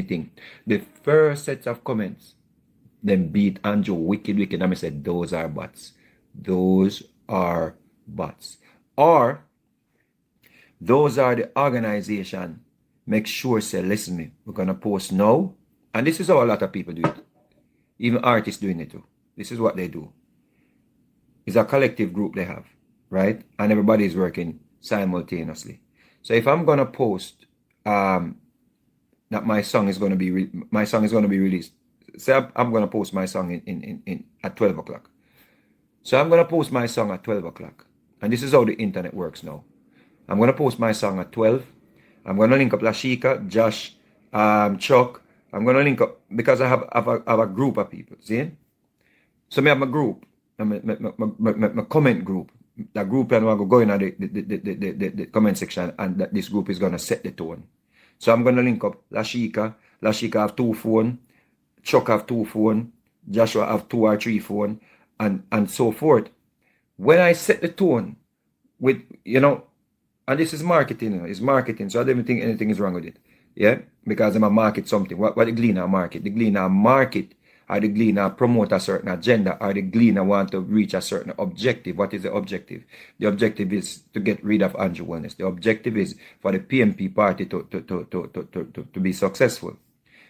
anything. The first sets of comments, then beat Andrew wicked, and I said, those are bots. Those are bots. Or, those are the organization. Make sure, say, listen me, we're going to post now. And this is how a lot of people do it. Even artists doing it too. This is what they do. It's a collective group they have, right? And everybody is working simultaneously. So if I'm going to post that my song is going to be released, say I'm going to post my song in at 12 o'clock. So I'm going to post my song at 12 o'clock. And this is how the internet works now. I'm going to post my song at 12. I'm going to link up Lashika, Josh, Chuck. I'm going to link up because I have a group of people. See? So I have my group, my comment group. That group and I go in the comment section, and that this group is going to set the tone. So I'm going to link up Lashika. Lashika have 2 phones. Chuck have 2 phones. Joshua have 2 or 3 phones, and so forth. When I set the tone with, and this is marketing, it's marketing, so I don't even think anything is wrong with it. Yeah? Because I'm a market something. What the Gleaner market? The Gleaner market, or the Gleaner promote a certain agenda, or the Gleaner want to reach a certain objective. What is the objective? The objective is to get rid of Andrew Wellness. The objective is for the PNP party to be successful.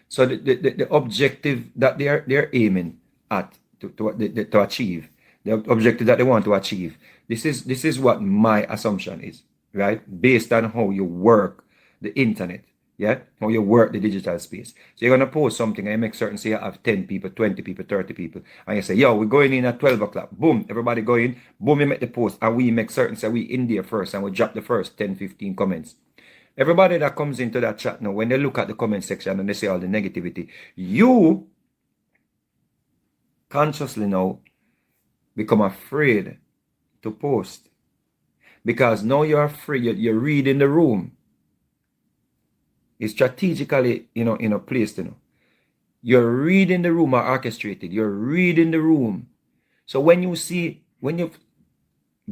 So the objective that they're aiming at to achieve, the objective that they want to achieve, this is what my assumption is, right? Based on how you work the internet, yeah, how you work the digital space. So you're gonna post something and you make certain, say you have 10 people, 20 people, 30 people, and you say, yo, we're going in at 12 o'clock. Boom, everybody go in, boom, you make the post, and we make certain, say we in there first, and we drop the first 10, 15 comments. Everybody that comes into that chat now, when they look at the comment section and they see all the negativity, you consciously now become afraid to post. Because now you're afraid, you're reading the room. It's strategically, placed, You're reading the room or orchestrated. You're reading the room. So when you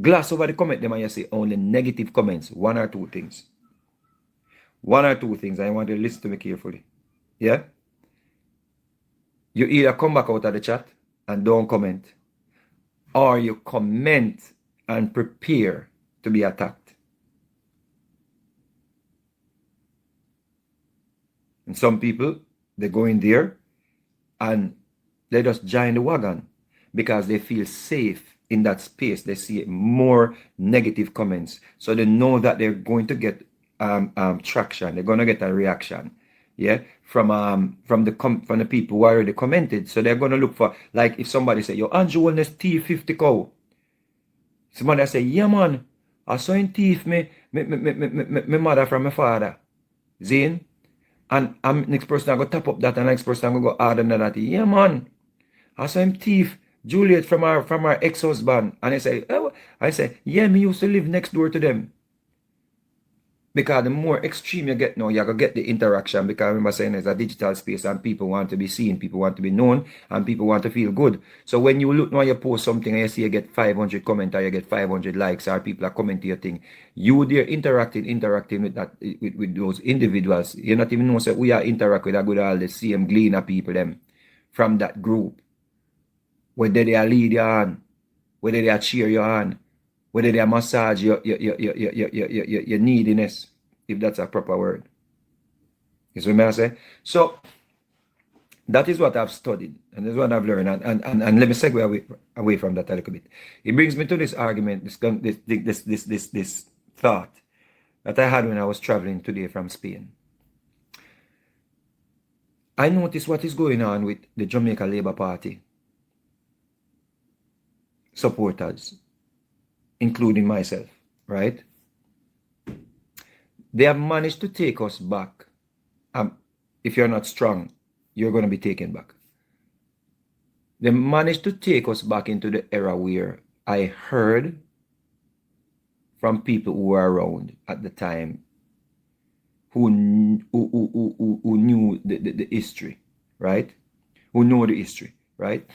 glass over the comment them and you see only negative comments, 1 or 2 things. 1 or 2 things. I want you to listen to me carefully. Yeah? You either come back out of the chat and don't comment, or you comment and prepare to be attacked. And some people, they go in there and they just join the wagon because they feel safe in that space. They see more negative comments. So they know that they're going to get traction. They're going to get a reaction. Yeah, from the people who already commented. So they're going to look for, like if somebody say, yo, Andrew Wellness T50 cow. Somebody say, yeah man, I saw him thief me mother from my father. Zane. And next person I go tap up that, and next person I go hard under that. Yeah man, I saw him thief Juliet from our ex-husband. And I say, yeah, me used to live next door to them. Because the more extreme you get now, you're going to get the interaction. Because I remember saying it's a digital space and people want to be seen, people want to be known, and people want to feel good. So when you look now, you post something and you see you get 500 comments or you get 500 likes or people are commenting your thing, you there interacting with that with those individuals. You not even know, so we are interact with all the same Gleaner people them from that group. Whether they are lead you on, whether they are cheer you on, whether they massage your neediness, if that's a proper word. You see what I say? So that is what I've studied, and that's what I've learned. And let me segue away from that a little bit. It brings me to this argument, this thought that I had when I was traveling today from Spain. I noticed what is going on with the Jamaica Labour Party supporters, including myself, right? They have managed to take us back. If you're not strong, you're going to be taken back. They managed to take us back into the era where I heard from people who were around at the time who knew the history, right? Who know the history, right?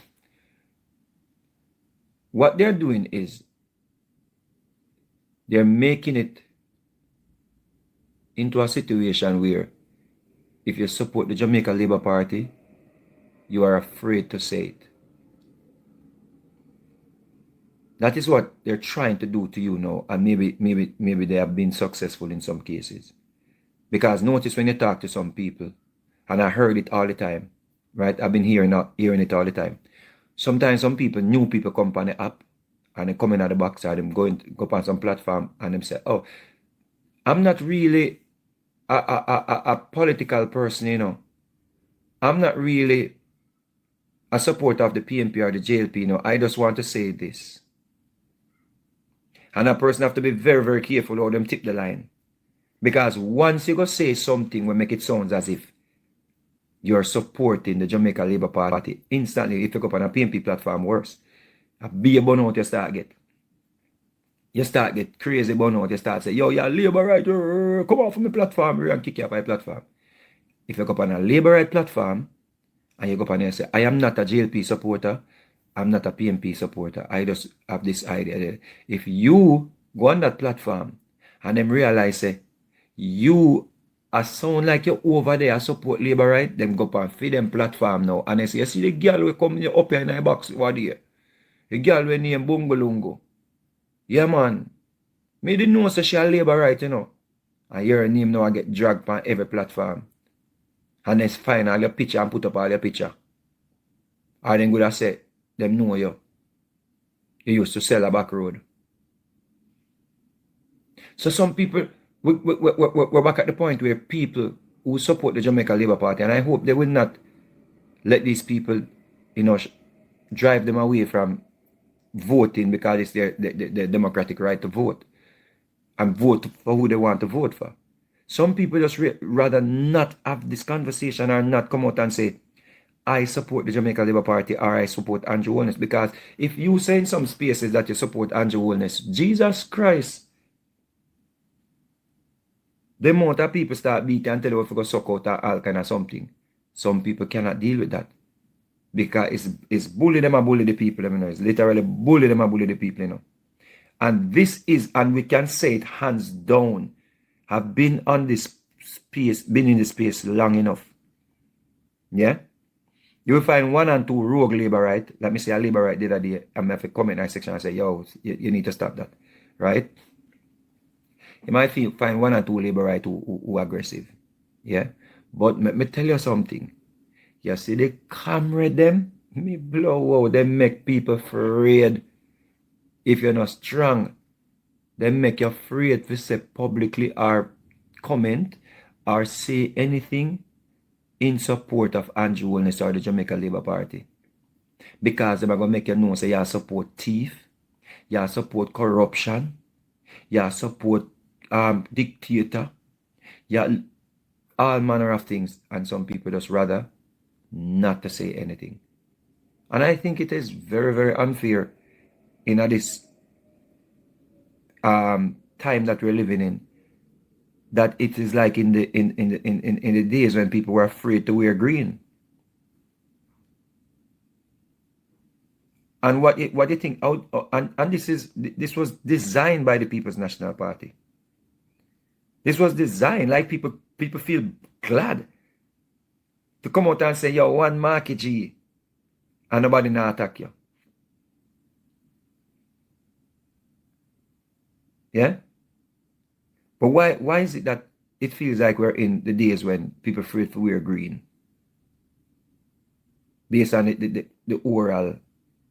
What they're doing is they're making it into a situation where if you support the Jamaica Labour Party, you are afraid to say it. That is what they're trying to do to you now, and maybe they have been successful in some cases. Because notice when you talk to some people, and I heard it all the time, right? I've been hearing it all the time. Sometimes some people, new people come on the app, and they come in at the box, and them go on some platform, and them say, oh, I'm not really a political person, you know. I'm not really a supporter of the PNP or the JLP, you know. I just want to say this. And a person have to be very, very careful how them tip the line. Because once you go say something will make it sound as if you're supporting the Jamaica Labour Party, instantly, if you go up on a PNP platform, worse. A big burnout you start get. You start get crazy burnout. You start say, yo, you're Labour right, come off from the platform and kick you off my platform. If you go up on a Labour right platform, and you go up and you say, I am not a JLP supporter, I'm not a PNP supporter, I just have this idea. If you go on that platform and them realize, say, you sound like you're over there support Labour right, them go up and feed them platform now. And they say, you see the girl will come up here in the box over there. The girl will name Bungolungo. Yeah, man. Me didn't know so she a Labour right, you know. And your name now I get dragged on every platform. And then find all your picture and put up all your picture. Or then go and say, them know you. You used to sell a back road. So some people, we're back at the point where people who support the Jamaica Labour Party, and I hope they will not let these people, you know, drive them away from voting because it's their democratic right to vote and vote for who they want to vote for. Some people just rather not have this conversation or not come out and say, I support the Jamaica Labour Party or I support Andrew Holness. Because if you say in some spaces that you support Andrew Holness, Jesus Christ, the amount of people start beating and tell you if you go suck out all kind of something. Some people cannot deal with that. Because it's bully them and bully the people, you know. It's literally bully them and bully the people, you know. And this is, and we can say it hands down, have been on this space, been in this space long enough. Yeah? You will find one and two rogue Labour right. Let me say a Labour right the other day. I'm going to comment in that section and say, yo, you need to stop that. Right? You might find one or two Labour right who aggressive. Yeah? But me tell you something. You see the camera them, me blow out, they make people afraid. If you're not strong, they make you afraid to say publicly or comment or say anything in support of Andrew Holness or the Jamaica Labour Party. Because they're going to make you know, say you support thief, you support corruption, you support dictator, you all manner of things. And some people just rather not to say anything. And I think it is very, very unfair in this time that we're living in, that it is like in the days when people were afraid to wear green. And what do you think? And this was designed by the People's National Party. This was designed like people feel glad to come out and say, yo, one market G, and nobody not attack you. Yeah? But why is it that it feels like we're in the days when people afraid to wear green? Based on the oral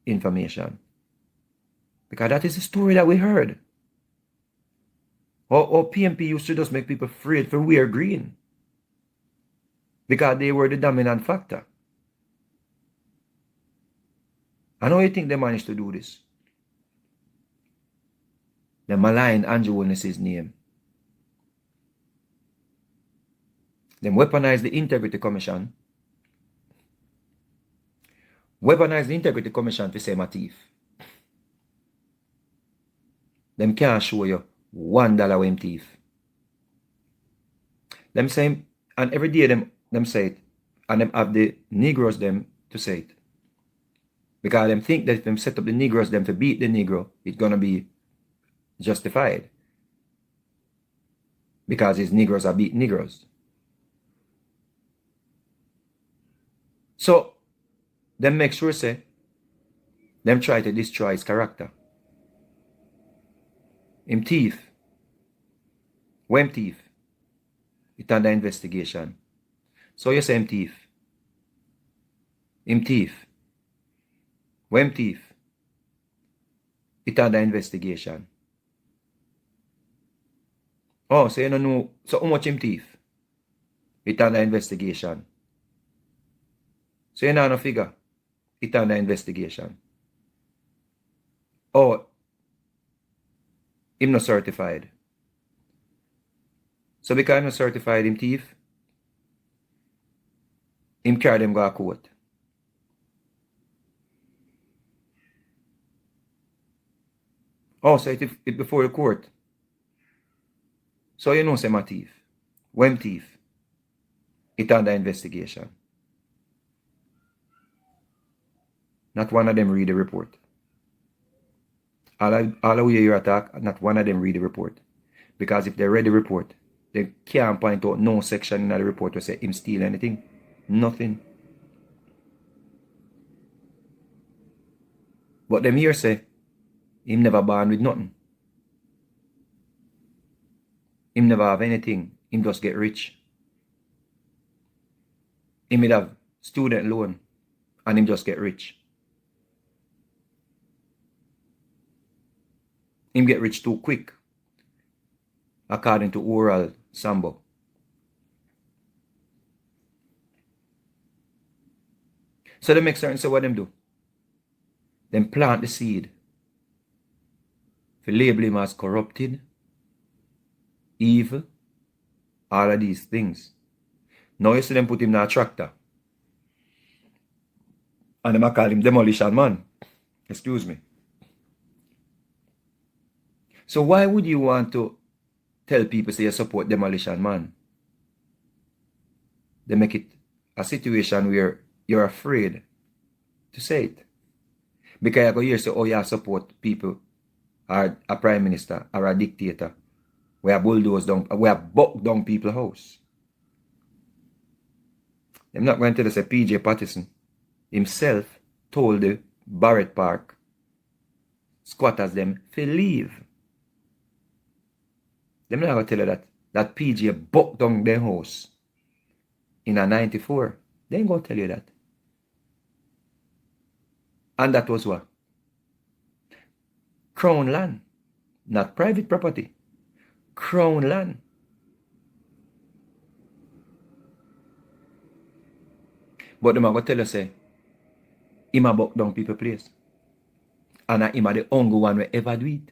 information. Because that is the story that we heard. Or PNP used to just make people afraid to wear green. Because they were the dominant factor. And how you think they managed to do this? They malign Andrew Holness's name. They weaponize the Integrity Commission. Weaponize the Integrity Commission to say my thief. Them can't show you $1 when thief. Them say, and every day them say it, and them have the Negroes them to say it. Because them think that if them set up the Negroes them to beat the Negro, it's gonna be justified. Because his Negroes are beat Negroes. So, them make sure say, them try to destroy his character. Him thief. When thief? It under investigation. So you say him thief. Him thief. When thief? It under investigation. Oh, so you don't know. So how much him thief? It under investigation. So you know no figure. It under investigation. Oh, him not certified. So because I'm not certified him thief, him carry them go to court. Oh, so it before the court. So you know say my thief. When thief? It under investigation. Not one of them read the report. All of you attack, not one of them read the report. Because if they read the report, they can't point out no section in the report to say him steal anything. Nothing. But them here say, him never born with nothing. Him never have anything. Him just get rich. Him will have student loan and him just get rich. Him get rich too quick, according to oral Sambo. So they make certain say what them do. Them plant the seed. For label him as corrupted, evil, all of these things. Now you see them put him in a tractor. And them call him demolition man. Excuse me. So why would you want to tell people say you support demolition man? They make it a situation where you're afraid to say it. Because you go here say, oh, you support people or a prime minister or a dictator. We have bulldozed down, we have bucked down people's house. I'm not going to tell us PJ Patterson himself told the Barrett Park squatters them to leave. Them not going to tell you that PJ bucked down their house in a 94. They ain't going to tell you that. And that was what? Crown land, not private property. Crown land. But them are going to tell you say, him a buck down people place. And him a the only one who ever do it.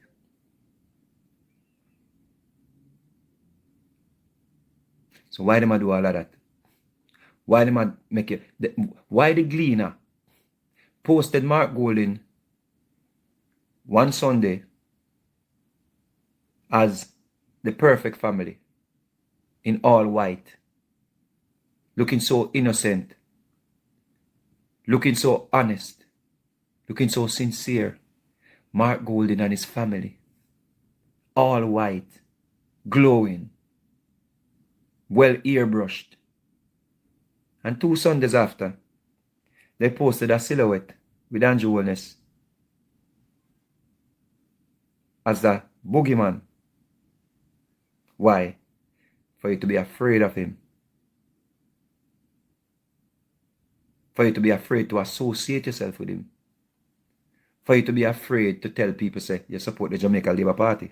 So why them a do all of that? Why them a make it? Why the Gleaner posted Mark Golding one Sunday as the perfect family in all white, looking so innocent, looking so honest, looking so sincere. Mark Golding and his family, all white, glowing, well airbrushed. And 2 Sundays after, they posted a silhouette with Andrew Wellness as the boogeyman. Why? For you to be afraid of him. For you to be afraid to associate yourself with him. For you to be afraid to tell people, say, you support the Jamaica Labour Party.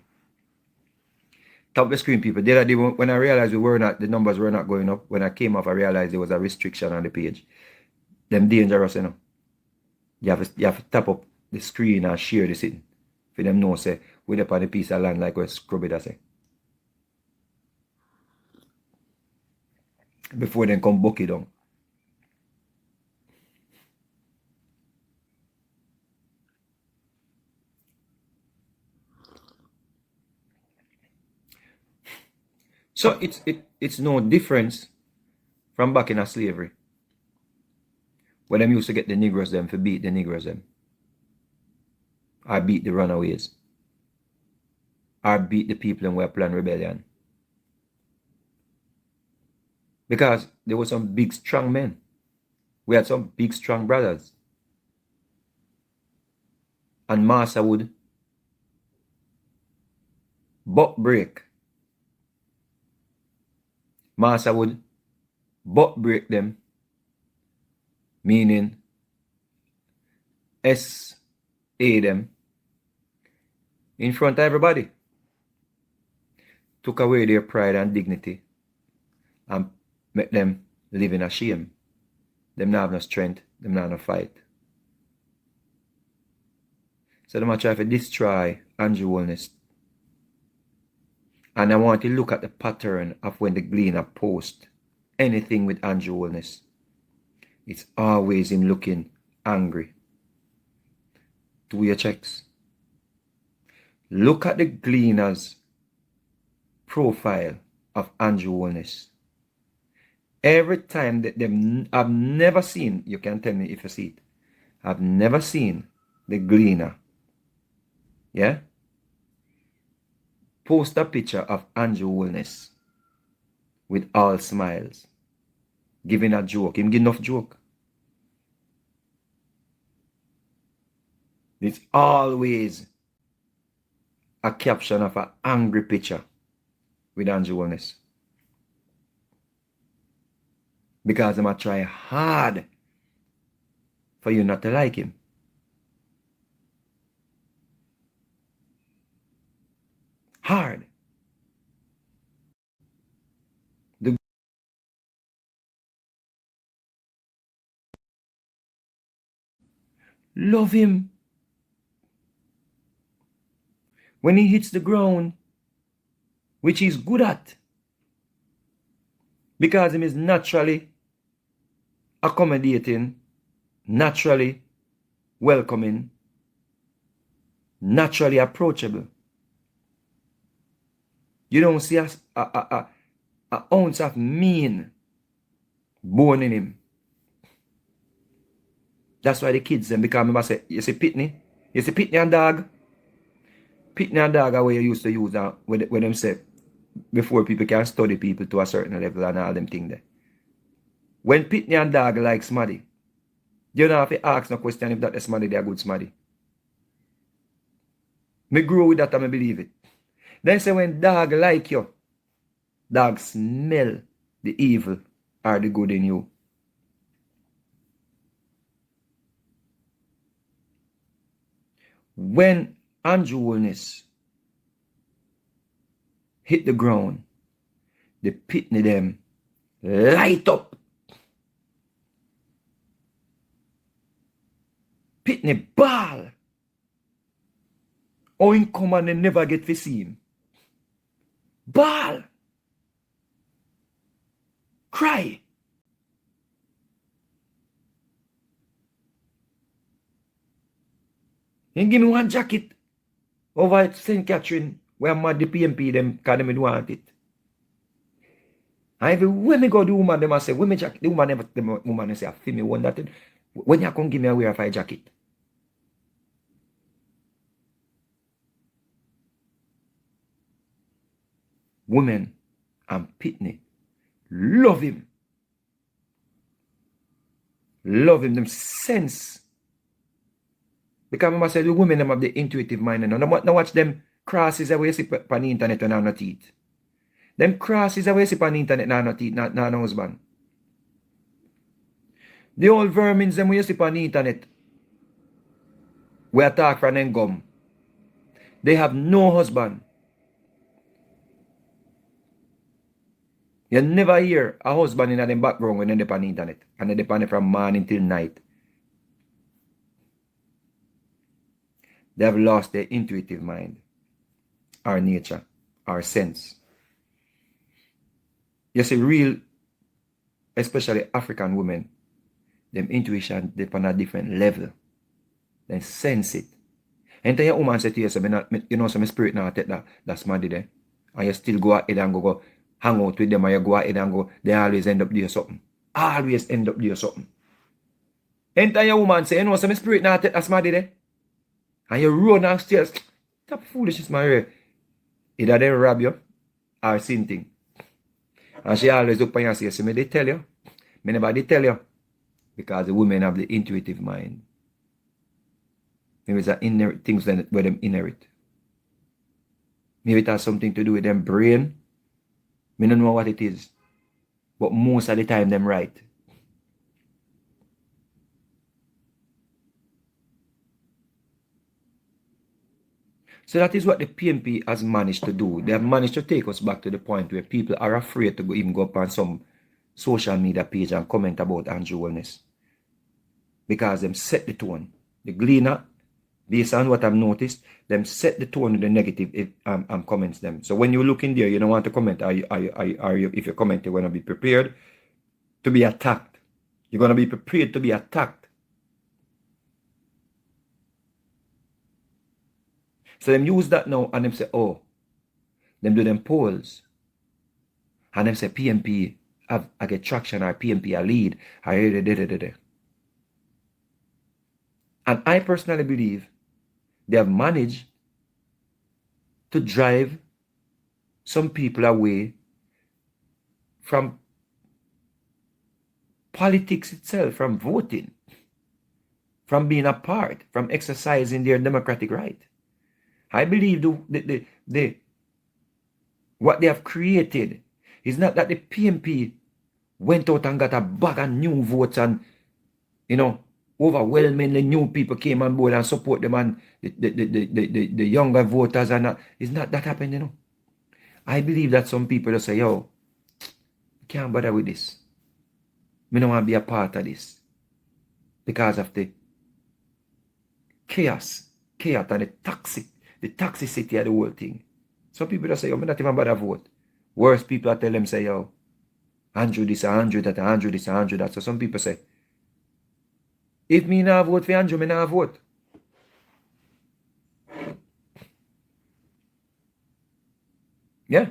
Top the screen, people. The other day, when I realized the numbers were not going up, when I came off, I realized there was a restriction on the page. Them dangerous, you know. You have to tap up the screen and share this thing. For them know, say, we're up on a piece of land like what Scrubby say. Before they come buck it down. So it's no difference from back in a slavery. When them used to get the Negroes them to beat the Negroes them. Or beat the runaways. Or beat the people who were planning rebellion. Because there were some big strong men We had some big strong brothers. And Master would butt break. Master would butt break them, meaning S.A. them in front of everybody. Took away their pride and dignity and make them live in a shame. Them not have no strength, them not have no fight. So them try to destroy Andrew Wellness. And I want to look at the pattern of when the Gleaner post anything with Andrew Wellness. It's always him looking angry. Do your checks. Look at the Gleaner's profile of Andrew Wellness. Every time that them, I've never seen, you can tell me if you see it, I've never seen the Gleaner, yeah, post a picture of Andrew Wellness with all smiles, giving a joke, him give enough joke. It's always a caption of an angry picture with Andrew Wellness. Because I'm try hard for you not to like him. Hard. Love him. When he hits the ground, which he's good at, because he is naturally accommodating, naturally welcoming, naturally approachable. You don't see a ounce of mean born in him. That's why the kids then become, remember say, you see Pitney? You see Pitney and dog? Pitney and dog are where you used to use when them say, before people can study people to a certain level and all them things there. When Pitney and dog like Smaddy, you don't have to ask no question if that is Smaddy, they are good Smaddy. Me grow with that and I believe it. Then say when dog like you, dog smell the evil or the good in you. When Andrew Wellness hit the ground, the Pitney them light up. Pitney ball. Owen come and they never get to see him. Ball. Cry. And give me one jacket over at St. Catherine where I'm at the PNP them because they don't want it. And every when me go the woman them I say, when me jacket, the woman never the woman say, I feel me one that when you come give me a wear of a jacket. Women and Pitney love him. Love him, them sense. Because I say the women them have the intuitive mind and now watch them crosses away see on the internet and no teeth. Them crosses away see on the internet and no teeth, not no husband. The old vermins them we see on the internet we attack from them gum. They have no husband. You never hear a husband in them background when they're on the internet. And they're on it from morning till night. They have lost their intuitive mind, our nature, our sense. You see, real, especially African women, them intuition, they're on a different level. They sense it. And then your woman say to you, you know, some spirit now take that's Smaddy there. And you still go ahead and go hang out with them and you go ahead and go, they always end up doing something. Always end up doing something. And then your woman say, you know, some spirit now take that's Smaddy there. And you run downstairs. That foolishness, my either they rob you or something. And she always look for you and say, see me, they tell you. Me never they tell you. because the women have the intuitive mind. Maybe it's inherent things that where them inherit. Maybe it has something to do with them brain. Me don't know what it is. But most of the time them right. So that is what the PNP has managed to do. They have managed to take us back to the point where people are afraid to even go up on some social media page and comment about Andrew Wellness. Because them set the tone. The Gleaner, based on what I've noticed, them set the tone with the negative comments them. So when you look in there, you don't want to comment. If you comment, you're going to be prepared to be attacked. You're going to be prepared to be attacked. So them use that now and them say, oh, them do them polls. And them say PNP I get traction or PNP a lead. And I personally believe they have managed to drive some people away from politics itself, from voting, from being a part, from exercising their democratic right. I believe what they have created is not that the PNP went out and got a bag of new votes and, overwhelmingly new people came on board and support them and the younger voters and that. It's not that happened, I believe that some people just say, yo, can't bother with this. Me don't want to be a part of this. Because of the chaos and the toxicity of the whole thing. Some people just say, yo, me not even bother vote. Worse people I tell them say, yo, Andrew this, Andrew that, Andrew this, Andrew that. So some people say, if me not vote for Andrew, me not vote. Yeah.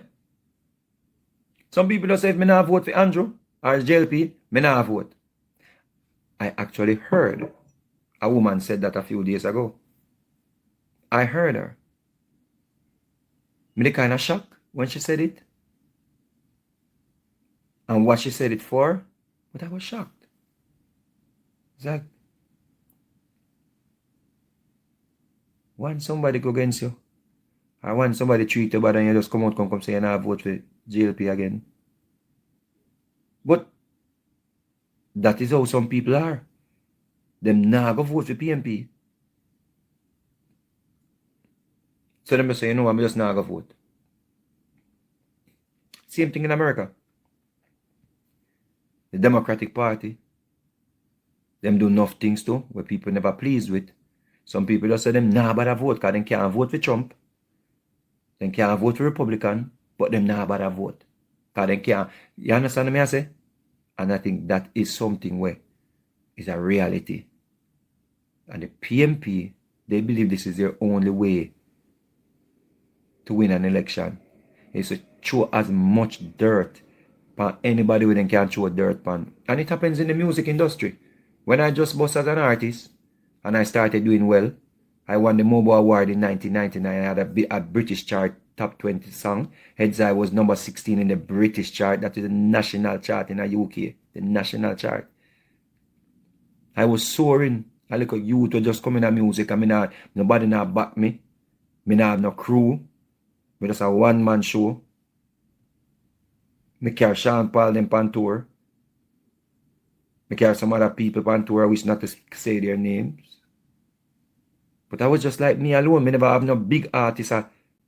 Some people just say, if me not vote for Andrew or JLP, me not vote. I actually heard a woman said that a few days ago. I heard her. Me kind of shocked when she said it. And what she said it for, but I was shocked. It's like, when somebody go against you, or when somebody treat you bad and you just come say you not vote for JLP again. But that is how some people are. Them not go vote for PNP. So them say, I'm just not go vote. Same thing in America. The Democratic Party, them do enough things too, where people never pleased with. Some people just say them nah bother vote because they can't vote for Trump. They can't vote for Republican, but them nah bother vote. Because they can't. You understand what I say? And I think that is something where is a reality. And the PNP, they believe this is their only way to win an election. Is to throw as much dirt on anybody who then can throw dirt on. And it happens in the music industry. When I just bust as an artist and I started doing well, I won the MOBO Award in 1999. I had a British chart top 20 song. Heads I was number 16 in the British chart. That is the national chart in the UK. The national chart. I was soaring. I look at youth who just come in the music and nobody not back me. Me not have no crew. Me just a one-man show. Me carry Sean Paul them on tour. Me carry some other people on tour. I wish not to say their names. But I was just like me alone. Me never have no big artist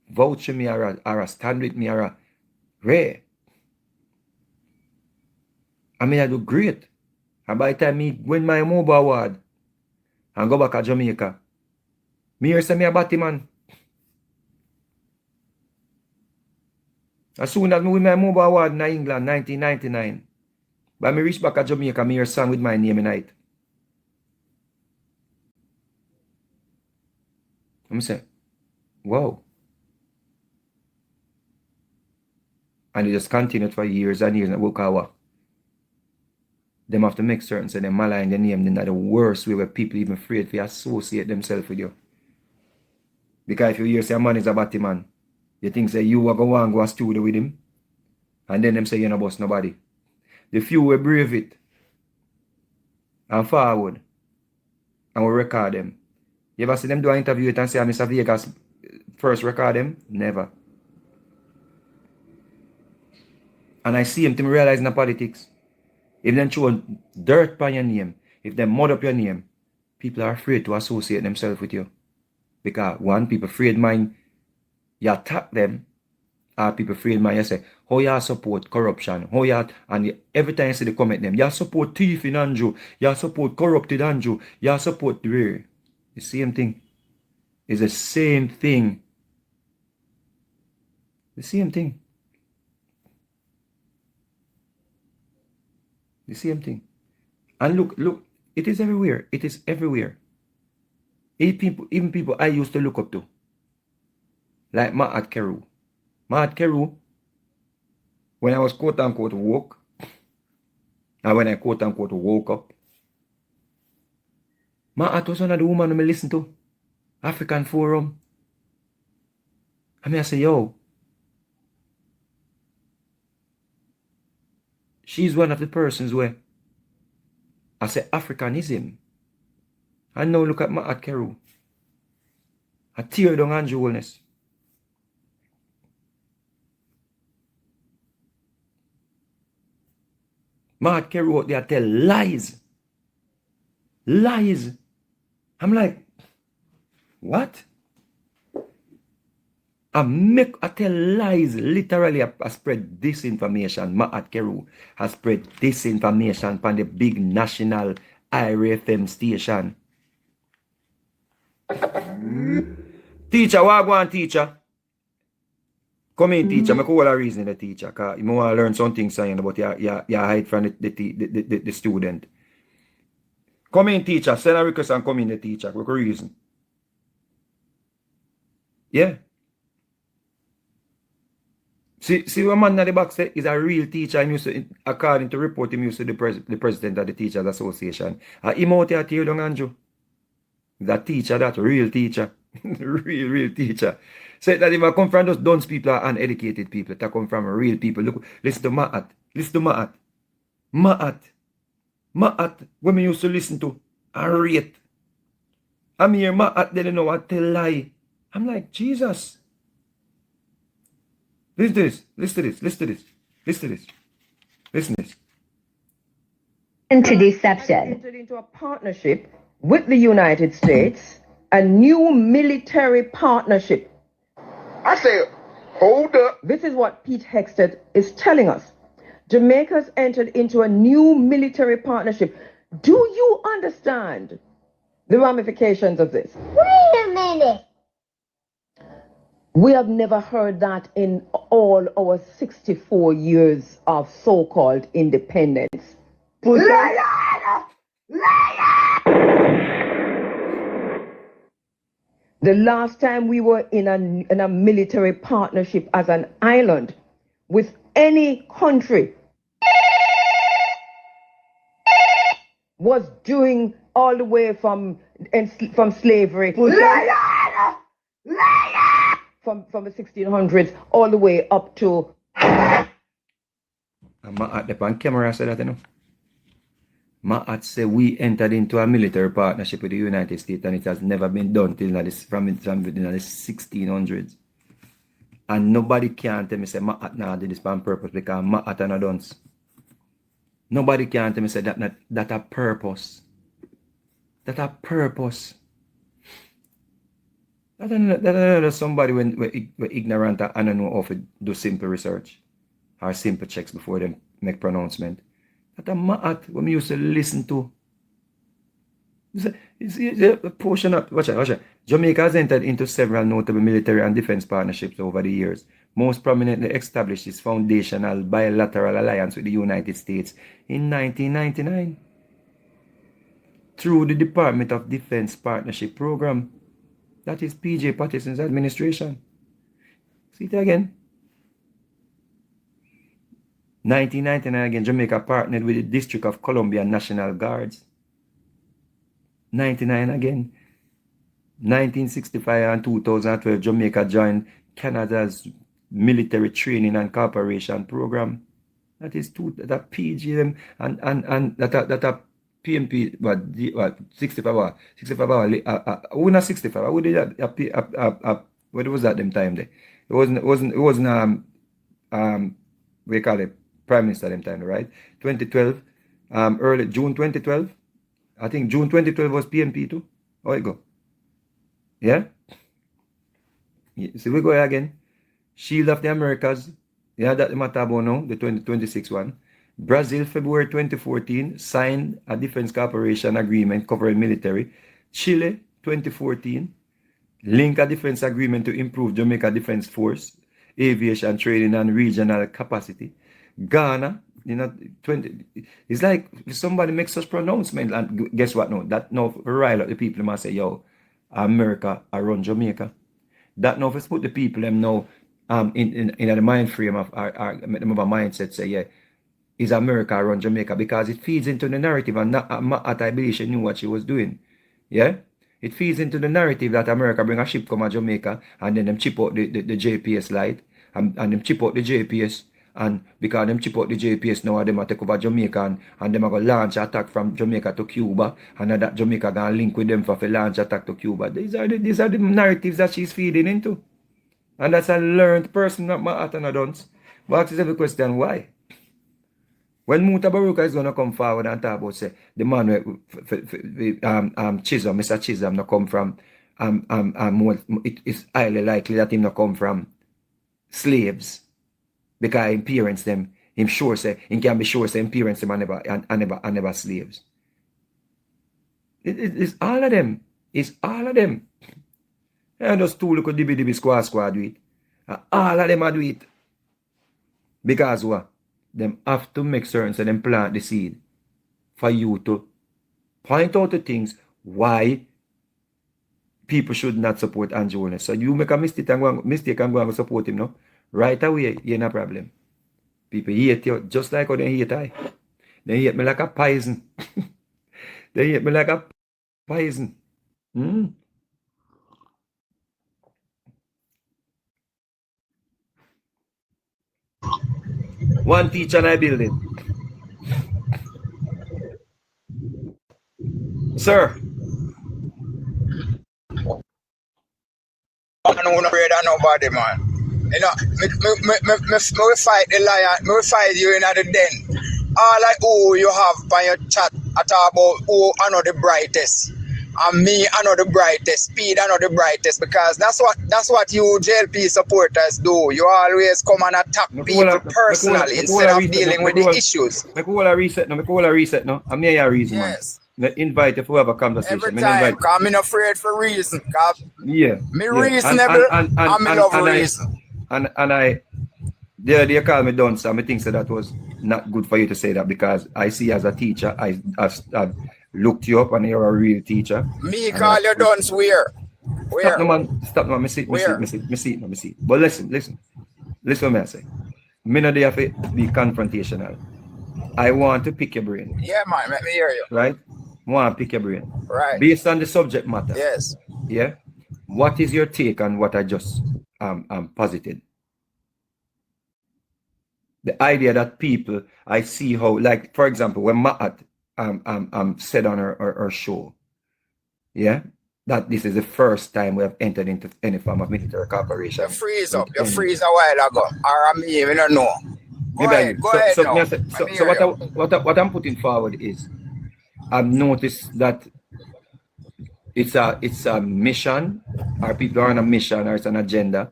vouch for me or a stand with me or a rare. I mean, I do great. And by the time me win my MOBO Award and go back to Jamaica, me hear say me a batty man. As soon as me win my MOBO Award in England, 1999, but me reach back to Jamaica, me hear a song with my name in it. I say, wow. And it just continued for years and years. And work them have to make certain so they malign the name in the worst way where people even afraid to associate themselves with you. Because if you hear say a man is a batty man, you think say you are going to go a studio with him, and then them say you're not boss nobody. The few will brave it. and forward and we record them. You ever see them do an interview and say, Mr. Vegas first record them? Never. And I see him to realize in the politics. If they throw dirt on your name, if they mud up your name, people are afraid to associate themselves with you. Because one, people afraid mind you attack them, or people afraid mind you say, how you support corruption, how you, and every time you see the comment them, you support thief in Andrew, you support corrupted Andrew, you support the rear. The same thing. It's the same thing. The same thing. The same thing. And look, it is everywhere. It is everywhere. Even people I used to look up to. Like Maat Keru. Maat Keru, when I was quote unquote woke, and when I quote unquote woke up, Maat was one of the women I listen to. African Forum. I say, yo, she's one of the persons where I say Africanism. And now look at Maat Keru. I tear down Andrew Wellness. Maat Keru out there tell lies. Lies. I'm like, what? I tell lies. Literally, I spread disinformation. Maat Keru has spread disinformation on the big national IRA FM station. Teacher, what go on, teacher? Come in, teacher. I call a reason the teacher. Because you want to learn something saying about you hide from the student. Come in, teacher. Send a request and come in, the teacher. What reason? Yeah. See what man at the back say is a real teacher. According to report, him used to the president of the Teachers Association. Him out here tear down Andrew. That teacher, that real teacher. real teacher. Say that if I come from those dunce people are uneducated people, that come from real people. Look, listen to Maat. Listen to Maat. Maat, when we used to listen to and rate. I'm here, Maat, they don't know what to lie. I'm like, Jesus. Listen to this. Listen to this. Listen to this. Listen to this. Listen to this. Into deception. Entered into a partnership with the United States, a new military partnership. I said, hold up. This is what Pete Hexted is telling us. Jamaica's entered into a new military partnership. Do you understand the ramifications of this? Wait a minute. We have never heard that in all our 64 years of so-called independence. Liar! The last time we were in a military partnership as an island with any country was doing all the way from slavery. Liar! From the 1600s all the way up to. Maat the on camera said that, you know. Maat said we entered into a military partnership with the United States and it has never been done till from the 1600s. And nobody can tell me say Maat now did this on purpose because Maat and a dunce. Nobody can tell me say that a purpose. That a purpose. That somebody when ignorant and don't know how to do simple research or simple checks before they make pronouncement. That a Maat when we used to listen to. It's a portion of watch it. Jamaica has entered into several notable military and defense partnerships over the years. Most prominently established its foundational bilateral alliance with the United States in 1999 through the Department of Defense Partnership Program. That is PJ Patterson's administration. See it again. 1999 again, Jamaica partnered with the District of Columbia National Guards. 99 again. 1965 and 2012, Jamaica joined Canada's Military Training and Cooperation Program. That is that PG and that PNP, what 65 hour, 65 hour, who not 65? Who did what was that them time there? It wasn't we call it Prime Minister them time, right? 2012, early June 2012. I think June 2012 was PNP too. How it go? Yeah? So we go again. Shield of the Americas. Yeah, that matter about now, the 2026 one. Brazil, February 2014, signed a defense cooperation agreement covering military. Chile, 2014, link a defense agreement to improve Jamaica Defense Force, aviation training and regional capacity. Ghana, 20. It's like somebody makes such pronouncement, and guess what? No, that no rile up the people must say, yo, America around Jamaica. That now if put the people them now in the mind frame of our make them have a mindset say, yeah, is America around Jamaica, because it feeds into the narrative, and not I believe she knew what she was doing. Yeah? It feeds into the narrative that America bring a ship come to Jamaica and then them chip out the JPS light and them chip out the JPS, and because them chip out the JPS now them take over Jamaica and them are going to launch attack from Jamaica to Cuba, and that Jamaica going to link with them for launch attack to Cuba. These are the narratives that she's feeding into. And that's a learned person, not my Atana Dunce. But ask yourself the question, why? When Muta Baruka is going to come forward and talk about, say, the man Chisholm, Mr. Chisholm, not come from, it is highly likely that him not come from slaves, because him parents them, him sure say, him can be sure say him parents them and never slaves. It's all of them. It's all of them. And those two little dibby squad do it. All of them do it. Because what? Them have to make certain so them plant the seed for you to point out the things why people should not support Andrew Holness. So you make a mistake and go and support him, no? Right away, you're no problem. People hate you just like how they hate I. They hate me like a poison. They hate me like a poison. One teacher in I building. Sir. I don't afraid of nobody, man. You know, me fight the lion, me fight you in the den. All like who you have by your chat, I talk about who I know the brightest. And me, I know the brightest. Speid, I know the brightest, because that's what you JLP supporters do. You always come and attack people personally instead of dealing with the issues. Make all a reset now. I'm here a reason, yes. Man. Invite if we have a conversation. Every time, because I'm not afraid for reason. Yeah. Me reasonable, and me love reason. And I, they call me dunce, and I think so that was not good for you to say that, because I see as a teacher, I've looked you up and you're a real teacher. Me call you dunce where? Stop no man, me see. But listen what I say. Me not there to be confrontational. I want to pick your brain. Yeah, man, let me hear you. Right? I want to pick your brain. Right. Based on the subject matter. Yes. Yeah? What is your take on what I just posited? The idea that people, I see how, like, for example, when Maat said on her show, yeah, that this is the first time we have entered into any form of military cooperation. You freeze up. You freeze a while ago. Or me, we don't know. Go ahead now. What I'm putting forward is, I've noticed that it's a mission, or people are on a mission, or it's an agenda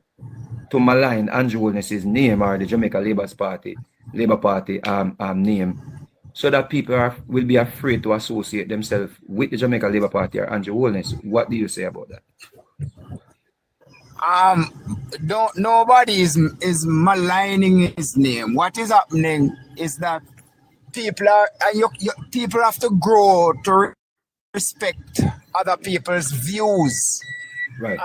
to malign Andrew Holness's name, or the Jamaica Labour Party name, so that people will be afraid to associate themselves with the Jamaica Labour Party or Andrew Holness. What do you say about that? Nobody is maligning his name. What is happening is that people have to grow to respect other people's views. Right.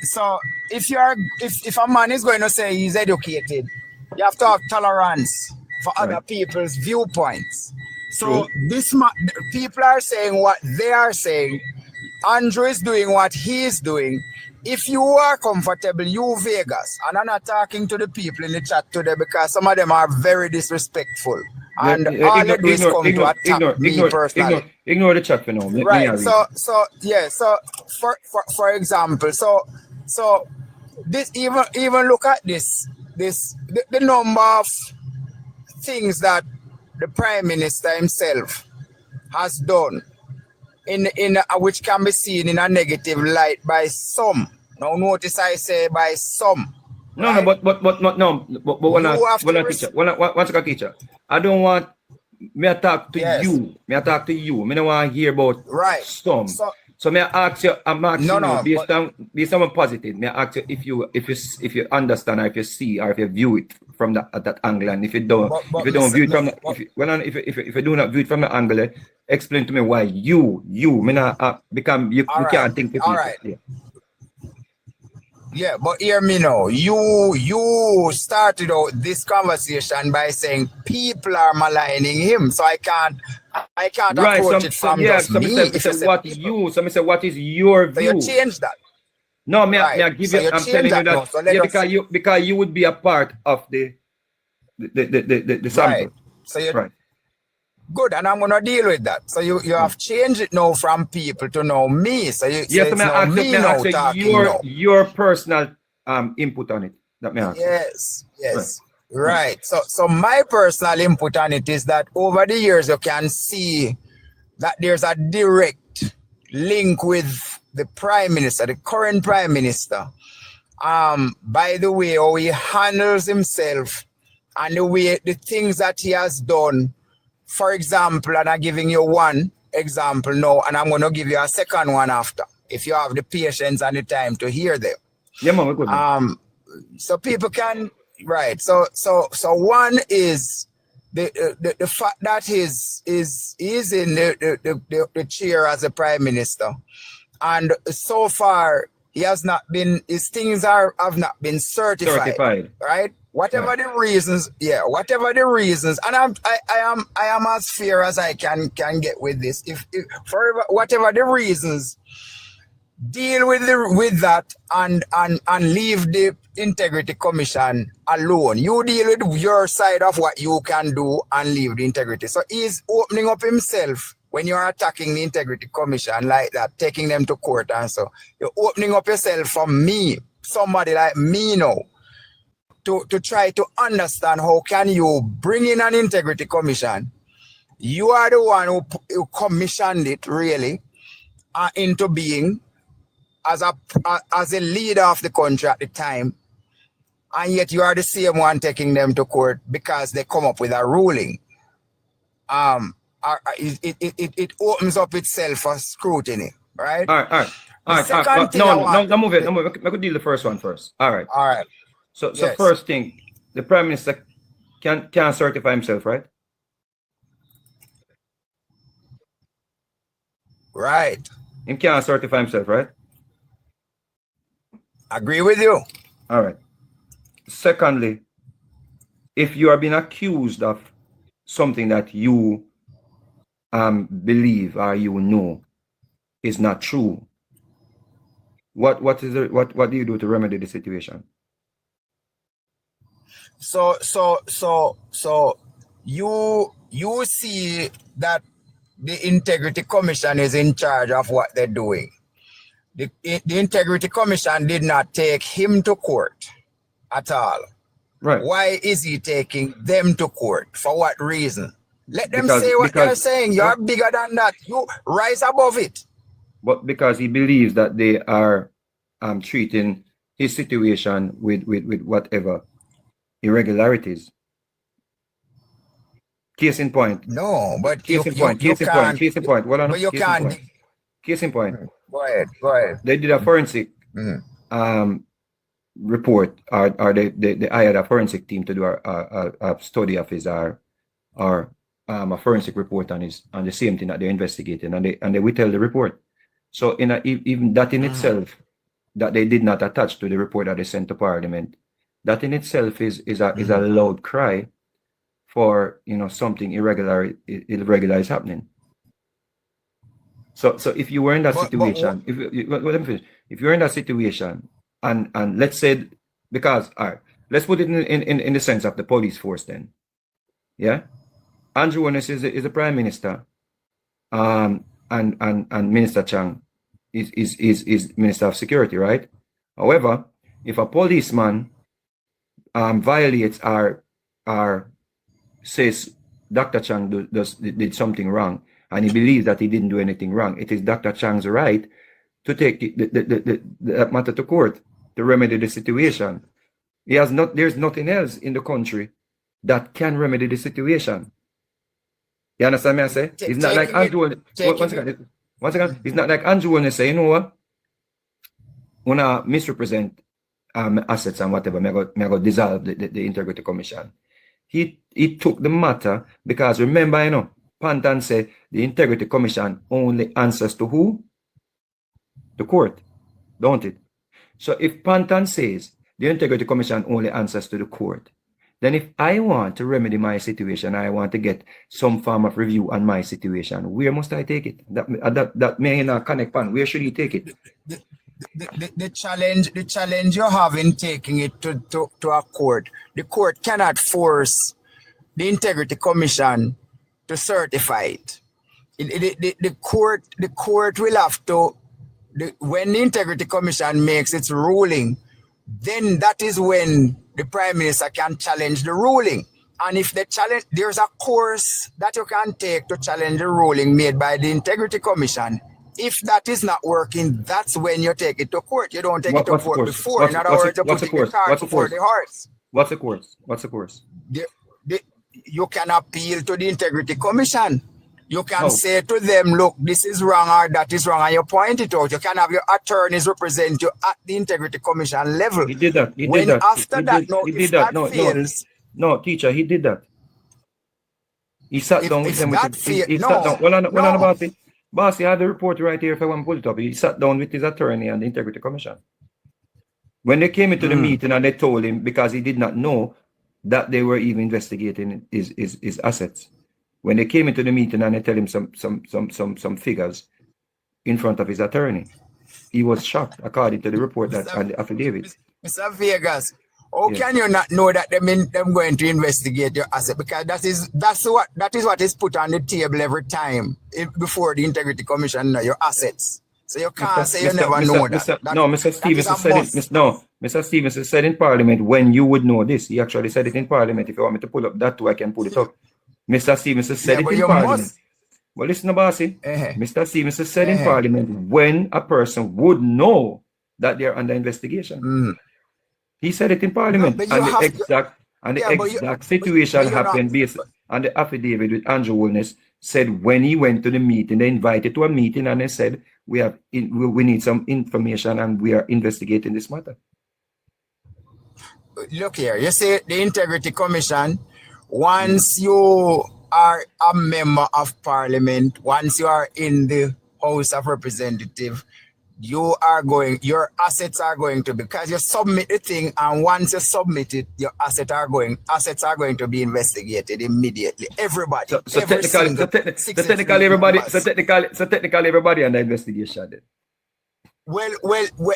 So if a man is going to say he's educated, you have to have tolerance for other people's viewpoints. So people are saying what they are saying. Andrew is doing what he is doing. If you are comfortable, you Vegas, and I'm not talking to the people in the chat today because some of them are very disrespectful And all of this come to attack me personally. Ignore the chat for now. Right. For example, so this even look at the number of things that the Prime Minister himself has done in which can be seen in a negative light by some. Now notice I say by some. No, right? But one second, teacher. I don't want me to talk to you. Me to talk to you. Me don't want to hear about some. So me ask you, I'm asking you based on positive. Me ask you if you understand or if you see or if you view it from that angle, and if you don't view it from if you do not view it from the angle, explain to me why you me not become you can't think for people. Right. Yeah, but hear me now. You started out this conversation by saying people are maligning him, so I can't approach it from just me. Somebody say what is your view? So you change that. No, I give you. I'm telling you that so because you would be a part of the sample. Right. So you good, and I'm gonna deal with that. So you have changed it now from people to now me. So you your personal input on it. That may ask. Yes. Right. So my personal input on it is that over the years you can see that there's a direct link with the Prime Minister, the current Prime Minister. By the way how he handles himself and the things that he has done. For example, and I'm giving you one example now, and I'm going to give you a second one after, if you have the patience and the time to hear them. Yeah, man, good. So people can, right. So one is the fact that he's in the chair as a Prime Minister, and so far he has not been. His things have not been certified. Right. Whatever the reasons, and I am as fair as I can get with this. If for whatever the reasons, deal with that and leave the Integrity Commission alone. You deal with your side of what you can do and leave the integrity. So he's opening up himself when you're attacking the Integrity Commission like that, taking them to court and so. You're opening up yourself for me, somebody like me now. To try to understand how can you bring in an Integrity Commission. You are the one who commissioned it really into being as a leader of the country at the time, and yet you are the same one taking them to court because they come up with a ruling. It opens up itself for scrutiny, right? All right. No, move it. I could deal the first one first. All right. So first thing, the Prime Minister can certify himself, right? Right. He can't certify himself, right? Agree with you. All right. Secondly, if you are being accused of something that you believe or you know is not true, what do you do to remedy the situation? So you see that the Integrity Commission is in charge of what they're doing. The Integrity Commission did not take him to court at all. Right. Why is he taking them to court? For what reason? Let them say what they're saying. You're bigger than that. You rise above it. But because he believes that they are treating his situation with whatever irregularities. Case in point. No, but case in point. Case in point. But you can't. Case in point. Go ahead. They did a forensic report, or they hired a forensic team to do a study of his or a forensic report on the same thing that they're investigating, and they withheld the report. So even that in itself, that they did not attach to the report that they sent to Parliament, that in itself is a loud cry for something irregular is happening. So if you were in that situation, if you're in that situation, and let's say, because let's put it in the sense of the police force then, yeah. Andrew Holness is the Prime Minister, and Minister Chang is Minister of Security, right? However, if a policeman violates or says Dr. Chang did something wrong, and he believes that he didn't do anything wrong, it is Dr. Chang's right to take the matter to court to remedy the situation. There's nothing else in the country that can remedy the situation. You understand me? I say it's not like Andrew. Once again, it's not like Andrew when they say, you know what? When I misrepresent assets and whatever, may I go dissolve the Integrity Commission. He took the matter because remember, you know, Pantan said the Integrity Commission only answers to who? The court, don't it? So if Pantan says the Integrity Commission only answers to the court, then if I want to remedy my situation, I want to get some form of review on my situation, where must I take it? That may not connect pan. Where should he take it? The challenge you have in taking it to a court, the court cannot force the Integrity Commission to certify it. The court will have to, when the Integrity Commission makes its ruling, then that is when the Prime Minister can challenge the ruling. And if the challenge, there's a course that you can take to challenge the ruling made by the Integrity Commission. If that is not working, that's when you take it to court. You don't take it to court before. In other words, you put the cart before the horse. What's the course? What's the course? You can appeal to the Integrity Commission. You can say to them, look, this is wrong or that is wrong, and you point it out. You can have your attorneys represent you at the Integrity Commission level. He did that. No, teacher, he did that. He sat down with them. About it. Boss, you have the report right here if I want to pull it up. He sat down with his attorney and the Integrity Commission. When they came into the meeting and they told him, because he did not know that they were even investigating his assets. When they came into the meeting and they tell him some figures in front of his attorney, he was shocked according to the report and the affidavit. Mr. Vegas, how can you not know that them going to investigate your asset? Because that is what is put on the table every time before the Integrity Commission know your assets. So you can't say you never know that. No, Mr. Stevenson said it. No, Mr. Stevenson said in Parliament when you would know this. He actually said it in Parliament. If you want me to pull up that too, I can pull it up. Mr. Stevenson said it in Parliament. Well, listen, Bossy. Mr. Stevenson said in Parliament when a person would know that they're under investigation. He said it in Parliament. The exact situation happened based on the affidavit with Andrew Holness said when he went to the meeting, they invited to a meeting and they said, we need some information and we are investigating this matter. Look here, you say the Integrity Commission, once you are a member of Parliament, once you are in the House of Representatives, your assets are going to be, because you submit the thing, and once you submit it, your assets are going to be investigated immediately. Everybody. So technically everybody under investigation then. Well,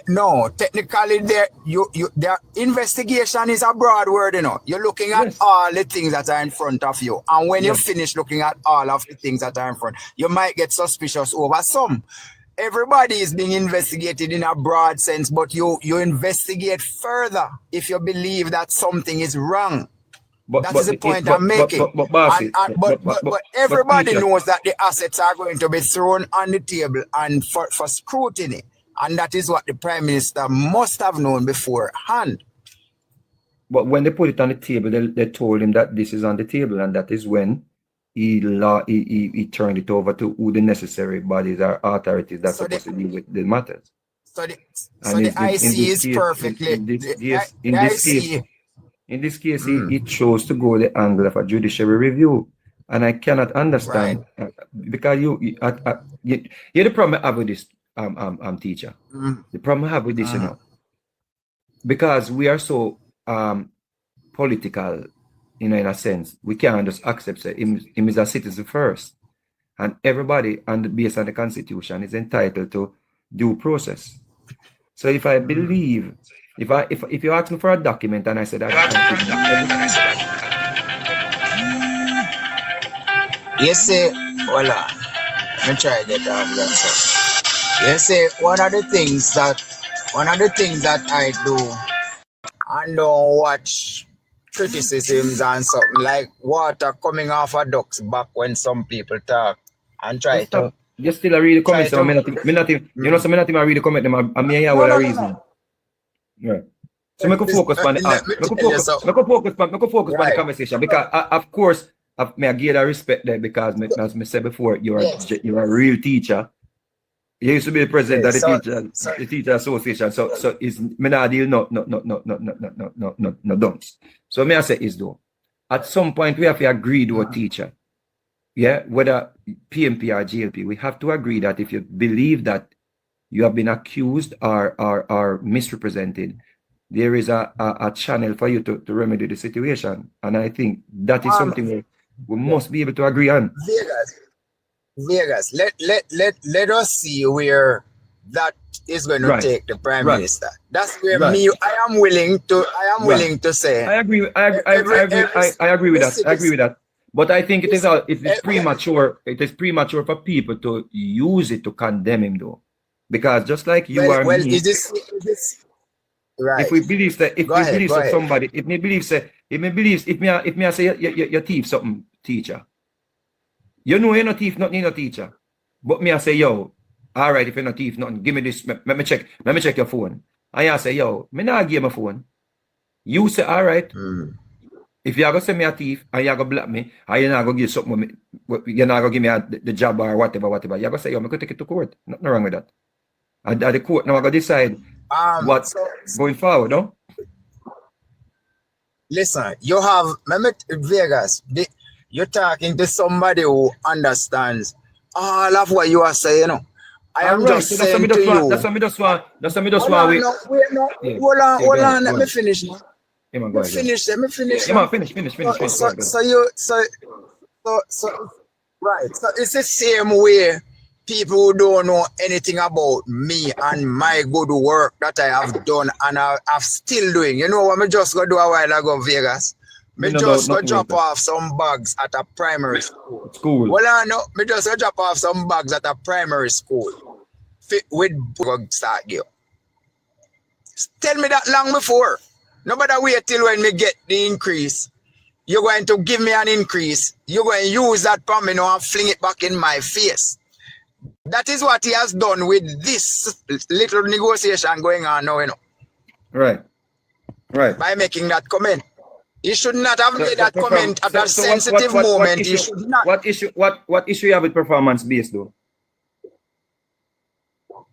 no. Technically, their investigation is a broad word, you know. You're looking at all the things that are in front of you, and when you finish looking at all of the things that are in front, you might get suspicious over some. Everybody is being investigated in a broad sense, but you investigate further if you believe that something is wrong. That is the point I'm making. But everybody knows that the assets are going to be thrown on the table and for scrutiny. And that is what the Prime Minister must have known beforehand. But when they put it on the table, they told him that this is on the table, and that is when he turned it over to who the necessary bodies or authorities that's supposed to deal with the matters. So the IC is perfectly... In this case, he chose to go the angle of a judiciary review. And I cannot understand, because you're the problem I have with this, teacher. The problem I have with this, you know, because we are so political, you know, in a sense, we can't just accept him is a citizen first. And everybody, based on the Constitution, is entitled to due process. So if I believe, if you ask me for a document and I said You see, hold on. Let me try to get off that stuff. You see, one of the things that I do, I don't watch criticisms and something like water coming off a duck's back when some people talk and try to. Just still read the comments. Try So to- me not even, you know, so me not even read the comment. Them, I mean, yeah, No, what no, a no, reason. no. Right. So me could focus on the Let me tell you something. me could focus on the Right. conversation because of course may I give that respect there because as me said before, you're a real teacher. You used to be the president of the teacher association. So is me not deal no dumps. So me I say is though. At some point we have to agree to a teacher. Yeah, whether PNP or GLP, we have to agree that if you believe that you have been accused or misrepresented, there is a channel for you to remedy the situation. And I think that is something we must be able to agree on. Vegas, let us see where that is going to take the Prime Minister. That's where I am willing to say. I agree with that. I agree with that. But I think it is premature. It is premature for people to use it to condemn him, though, because just like you are me. Is this right? If we believe that, if me I say you thief something, teacher. You know you're not thief, not need a teacher. But me I say, yo, all right, if you're not thief, nothing, give me this. Let me check your phone. And I say, yo, me not give my phone. You say, all right. If you're going to send me a thief and you're going to block me, and you're not going to give something, you're not going to give me the job or whatever, you're going to say, yo, I'm going to take it to court. Nothing wrong with that. And the court now I'm going to decide what's going forward, no? Listen, you have, Vegas, you're talking to somebody who understands all of what you are saying, you know. I am just saying to you. That's what me just want. Hold on, let me finish now. Let me finish. So right. So it's the same way people who don't know anything about me and my good work that I have done and I'm still doing. You know what I just go do a while ago, Vegas? Me just go drop off some bags at a primary school. Well, I know. Me just go drop off some bags at a primary school with start give. Tell me that long before. Nobody wait till when me get the increase. You're going to give me an increase. You're going to use that from me now and fling it back in my face. That is what he has done with this little negotiation going on now, you know. Right. By making that comment. He should not have made that comment at a sensitive moment. He should not. What issue you have with performance based though?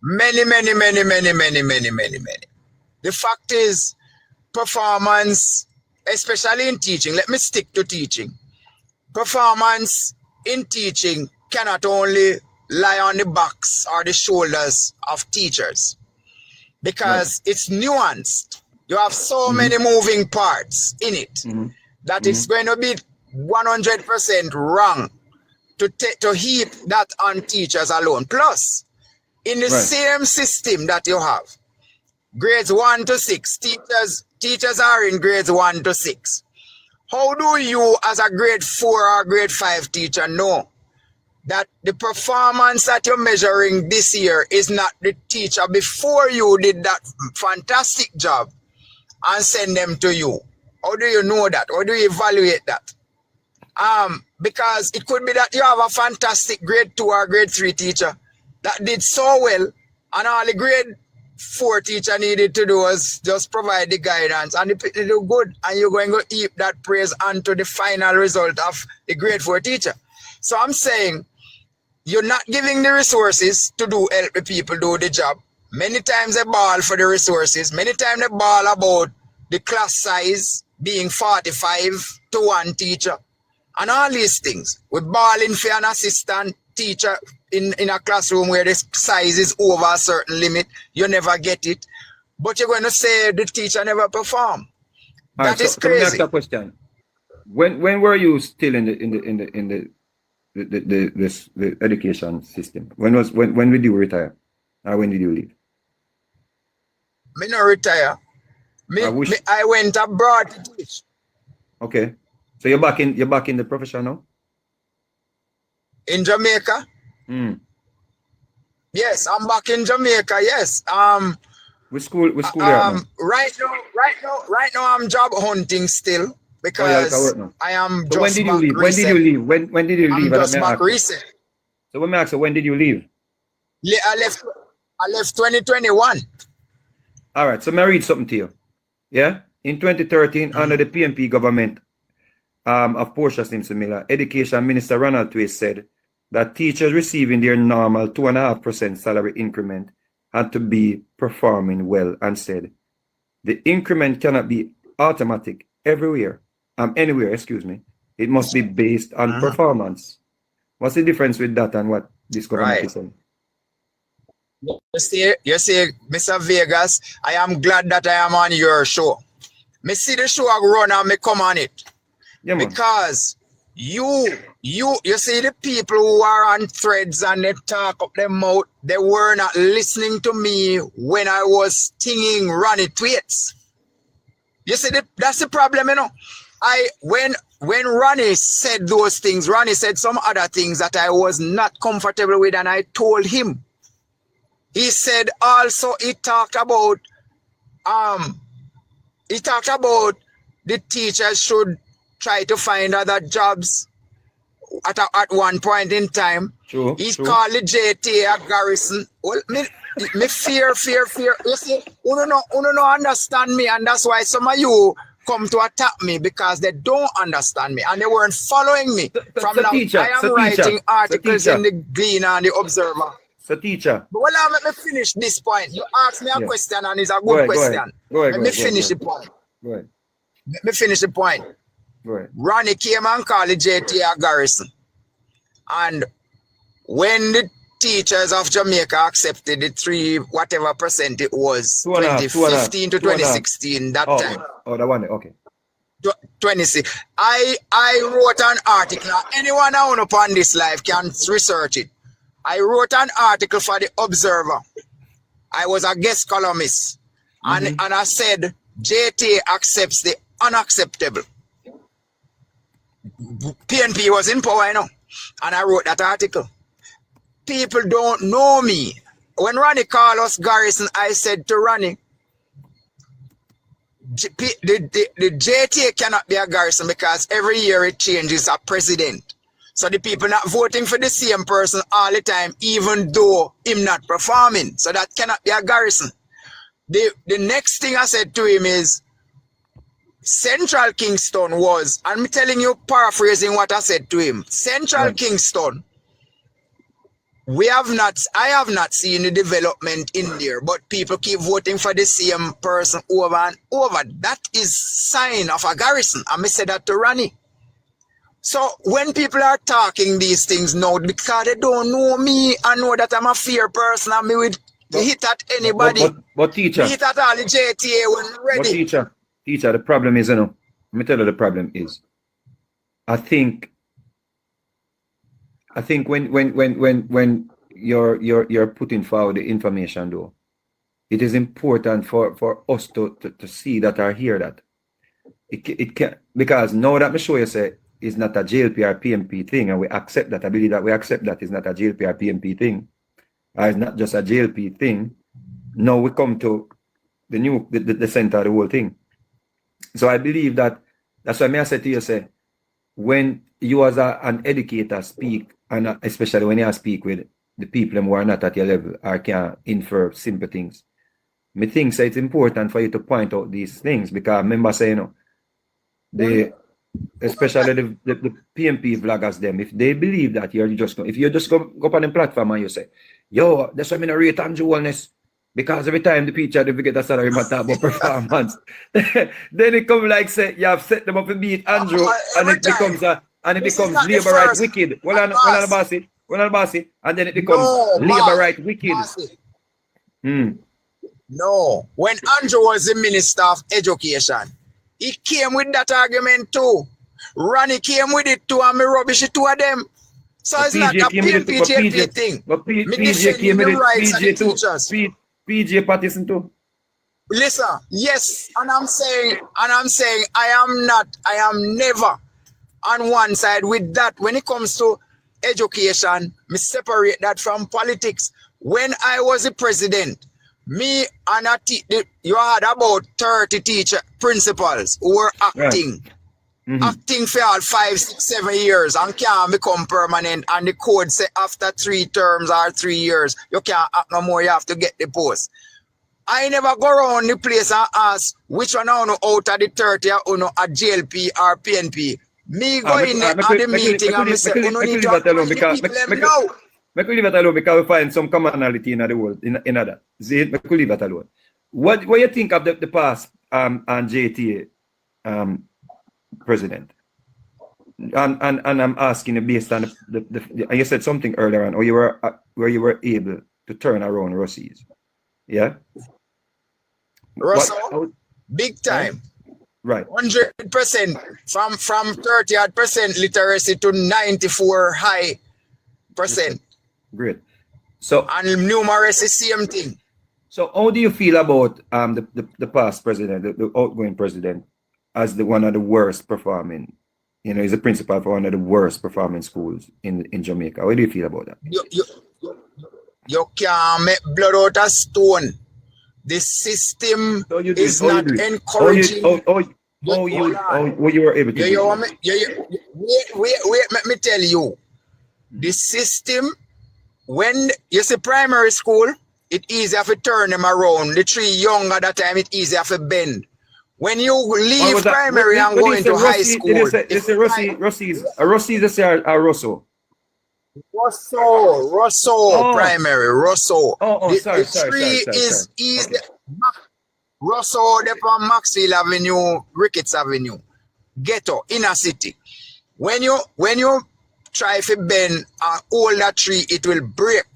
Many. The fact is, performance, especially in teaching, let me stick to teaching. Performance in teaching cannot only lie on the backs or the shoulders of teachers because it's nuanced. You have so many moving parts in it that it's going to be 100% wrong to heap that on teachers alone. Plus, in the same system that you have, grades 1 to 6, teachers are in grades 1 to 6. How do you, as a grade 4 or grade 5 teacher, know that the performance that you're measuring this year is not the teacher before you did that fantastic job and send them to you? How do you know that? How do you evaluate that? Because it could be that you have a fantastic grade 2 or grade 3 teacher that did so well, and all the grade 4 teacher needed to do was just provide the guidance, and they do good, and you're going to heap that praise onto the final result of the grade 4 teacher. So I'm saying you're not giving the resources to help the people do the job. Many times they ball for the resources. Many times they ball about the class size being 45 to 1 teacher. And all these things. We're balling for an assistant teacher in a classroom where the size is over a certain limit. You never get it. But you're going to say the teacher never perform. That is crazy. Let me ask you a question. When were you still in the education system? When did you retire? Or when did you leave? Me no retire. I went abroad to teach. Okay. So you're back in the profession now? In Jamaica? Yes, I'm back in Jamaica. Yes. Which school you at now? Right now, I'm job hunting still because I am so just when did you leave? Recent. When did you leave? When did you leave? I'm just back recent. So when I ask you, when did you leave? I left 2021. All right. So may I read something to you? Yeah. In 2013, under the PNP government of Portia Simpson Miller, Education Minister Ronald Twist said that teachers receiving their normal 2.5% salary increment had to be performing well, and said the increment cannot be automatic anywhere. It must be based on performance. What's the difference with that and what this government is saying? You see, Mr. Vegas, I am glad that I am on your show. Me see the show run and me come on it. Yeah, because you see the people who are on threads and they talk up their mouth, they were not listening to me when I was stinging Ronnie tweets. You see, that's the problem, you know. When Ronnie said those things, Ronnie said some other things that I was not comfortable with, and I told him. He said also he talked about the teachers should try to find other jobs at one point in time. True. Called the JTA a garrison. Well, me fear. You see, you don't understand me, and that's why some of you come to attack me because they don't understand me and they weren't following me. From now, I am writing articles in the Gleaner and the Observer. So teacher. But let me finish this point. You asked me a question and it's a good question. Let me finish the point. Let me finish the point. Ronnie came and called the JTA garrison. And when the teachers of Jamaica accepted the 3% it was, 2015 to 2016, that time. Oh, that one, okay. 26. I wrote an article. Anyone who on upon this live can research it. I wrote an article for the Observer. I was a guest columnist. And I said, JTA accepts the unacceptable. PNP was in power, you know. And I wrote that article. People don't know me. When Ronnie called us garrison, I said to Ronnie, the JTA cannot be a garrison because every year it changes a president. So the people not voting for the same person all the time, even though him not performing. So that cannot be a garrison. The next thing I said to him is, Central Kingston was, and I'm telling you, paraphrasing what I said to him, Central Kingston, I have not seen the development in there, but people keep voting for the same person over and over. That is sign of a garrison. And I said that to Ronnie. So when people are talking these things now, because they don't know me and know that I'm a fair person and me would hit at anybody. But teacher. Hit at all the JTA when ready. But teacher, the problem is, you know, let me tell you the problem is, I think when you're putting forward the information though, it is important for us to see that or hear that. It can, because now that me show you say it's not a JLP or PNP thing, and we accept that. I believe that we accept that it's not a JLP or PNP thing. It's not just a JLP thing. Now we come to the center of the whole thing. So I believe that that's why I say to you, say, when you as an educator speak, and especially when you speak with the people who are not at your level or can infer simple things, me think it's important for you to point out these things, because I remember saying, you know, especially the PNP vloggers, them, if they believe that if you just go up on the platform and you say, yo, that's why I'm in a rate Andrew Wellness, because every time the teacher they get a salary, but talk about performance. Then it comes like say you have set them up and beat Andrew, and it becomes labor right wicked. Well, on bossy, and then it becomes labor right wicked. No, when Andrew was the Minister of Education, he came with that argument too. Ronnie came with it too, and me rubbish it two of them. So it's not a PNP thing. But PJ came with it. PJ Patterson too. Listen, yes, and I'm saying I am never on one side with that when it comes to education, me separate that from politics. When I was the president, me and you had about 30 teacher principals who were acting. Acting for all 5, 6, 7 years and can't become permanent, and the code say after 3 terms or 3 years you can't act no more, you have to get the post. I never go around the place and ask which one out of the 30 are a GLP or PNP. Me go in at the meeting and say, you need to I could leave it alone because we find some commonality in the world in that. See, I could leave it alone. What you think of the past and JTA president? And I'm asking you based on the you said something earlier on, where you were able to turn around Rossies. Yeah? Russell, big time. Right. 100% from 30% literacy to 94 high percent. Great. So and numeracy same thing. So how do you feel about the past president, the outgoing president, as one of the worst performing? You know, he's a principal for one of the worst performing schools in Jamaica. What do you feel about that? You can't make blood out of stone. The system is not encouraging. You were able to wait, let me tell you. The system, when you see primary school, it's easier to turn them around. The 3 younger at that time, it's easier to bend. When you leave primary and go into high school. Rossies or Rosso? Rosso, primary, Rosso. Sorry. The 3 is easy. Rosso, they're on Maxfield Avenue, Ricketts Avenue, ghetto, inner city. When you try to bend and hold that tree, it will break.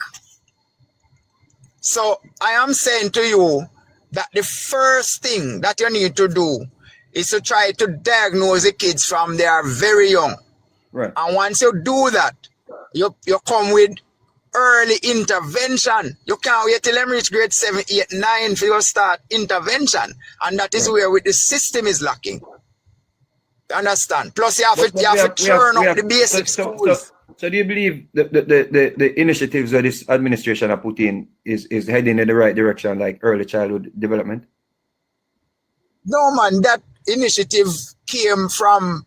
So I am saying to you that the first thing that you need to do is to try to diagnose the kids from they are very young. Right. And once you do that, you come with early intervention. You can't wait till them reach grade 7, 8, 9 for you start intervention. And that is where the system is lacking. Understand? Plus you have to turn up the basic schools. So do you believe the initiatives that this administration have put in is heading in the right direction, like early childhood development? No, man, that initiative came from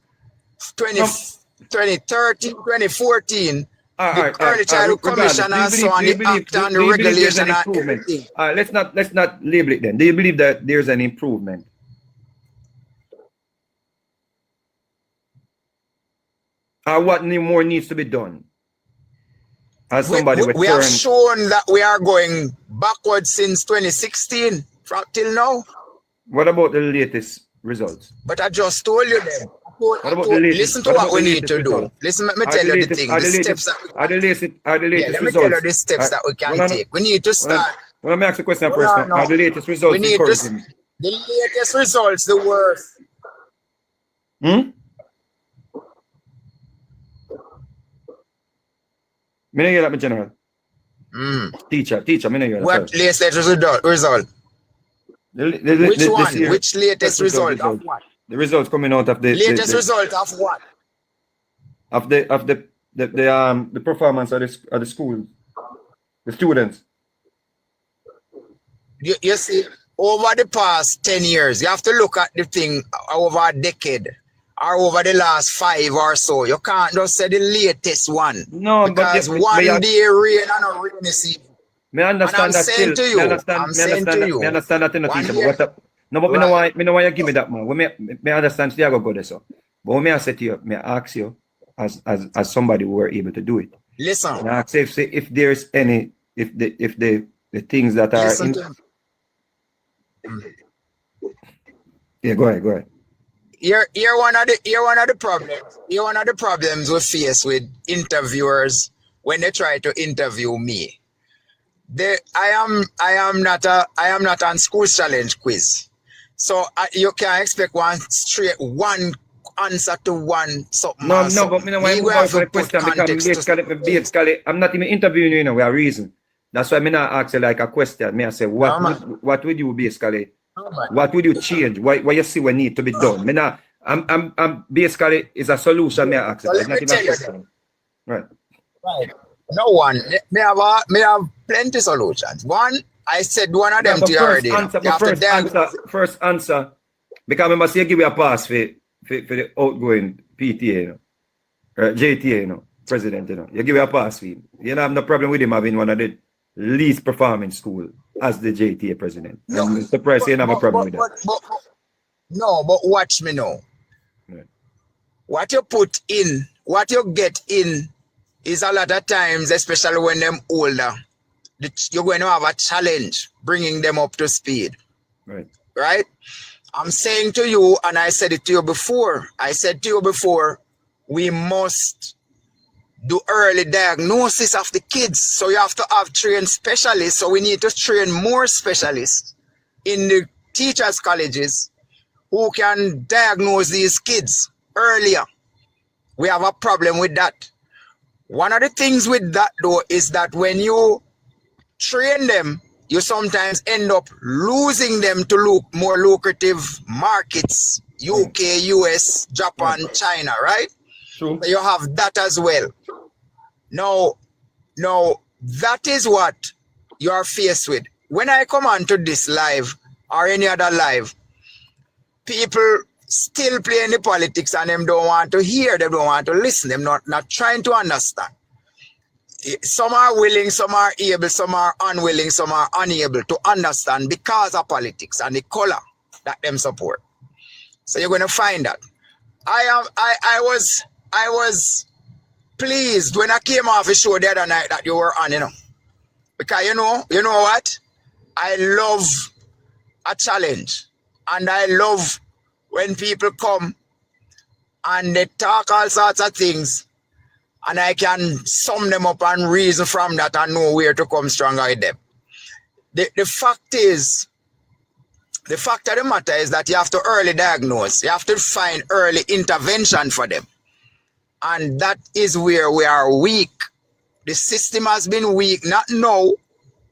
2013, 2014. Early Childhood Commission and so on, the act and the regulation and everything. Let's not label it then. Do you believe that there's an improvement? What more needs to be done? As somebody we have shown that we are going backwards since 2016 till now. What about the latest results? But I just told you them. Listen to what we need to do. Listen, let me tell you the thing. The steps that we can take. Let me tell you the steps that we can take. We need to start. Well, let me ask a question first. Are the latest results encouraging? The latest results, the worst. Me no hear that, my general. Teacher, me no hear that. What latest result? Which one? Which latest result of what? The results coming out of the latest result of what? Of the performance of the schools, the students. You see, over the past 10 years, you have to look at the thing over a decade. Or over the last 5 or so. You can't just say the latest one. No, because but one day rain and a rainy season. Me understand that still. Me understand that in the teacher. But what up? No, but me know why you give me that more. Me understand still I go there so. But when I say to you, me ask you as somebody who were able to do it. Listen. And I ask if there's any if the things that are Yeah, go ahead. You're one of the problems. You're one of the problems we face with interviewers when they try to interview me. I am not on school challenge quiz, so you can't expect one answer to one something. No, but me know why I'm going for the question because basically I'm not even interviewing you, with a reason. That's why I not ask you like a question. Me I say what would you basically? What would you change? What you see what need to be done? I'm basically is a solution. Me ask you. So let me tell you. Right. Right. No one. Me have plenty solutions. One, I said one of them But to you already. You have to first answer, because I remember say give you a pass for the outgoing PTA, you know, or JTA, you know, president, you know. You give you a pass for him. You don't have no problem with him having one of the least performing school as the JTA president. No, I'm surprised you don't have a problem with that. but watch me now. Right. What you put in, what you get in is a lot of times, especially when them older, you're going to have a challenge bringing them up to speed. Right. Right? I'm saying to you, and I said it to you before, we must do early diagnosis of the kids. So you have to have trained specialists. So we need to train more specialists in the teachers' colleges who can diagnose these kids earlier. We have a problem with that. One of the things with that though is that when you train them, you sometimes end up losing them to more lucrative markets, UK, US, Japan, China, right? True. So you have that as well. Now, that is what you are faced with. When I come onto this live or any other live, people still playing the politics and them don't want to hear, they don't want to listen, them not trying to understand. Some are willing, some are able, some are unwilling, some are unable to understand because of politics and the color that them support. So you're going to find that. I was pleased when I came off the show the other night that you were on, you know. Because you know what? I love a challenge. And I love when people come and they talk all sorts of things and I can sum them up and reason from that and know where to come stronger with them. The fact of the matter is that you have to early diagnose. You have to find early intervention for them. And that is where we are weak. The system has been weak, not now,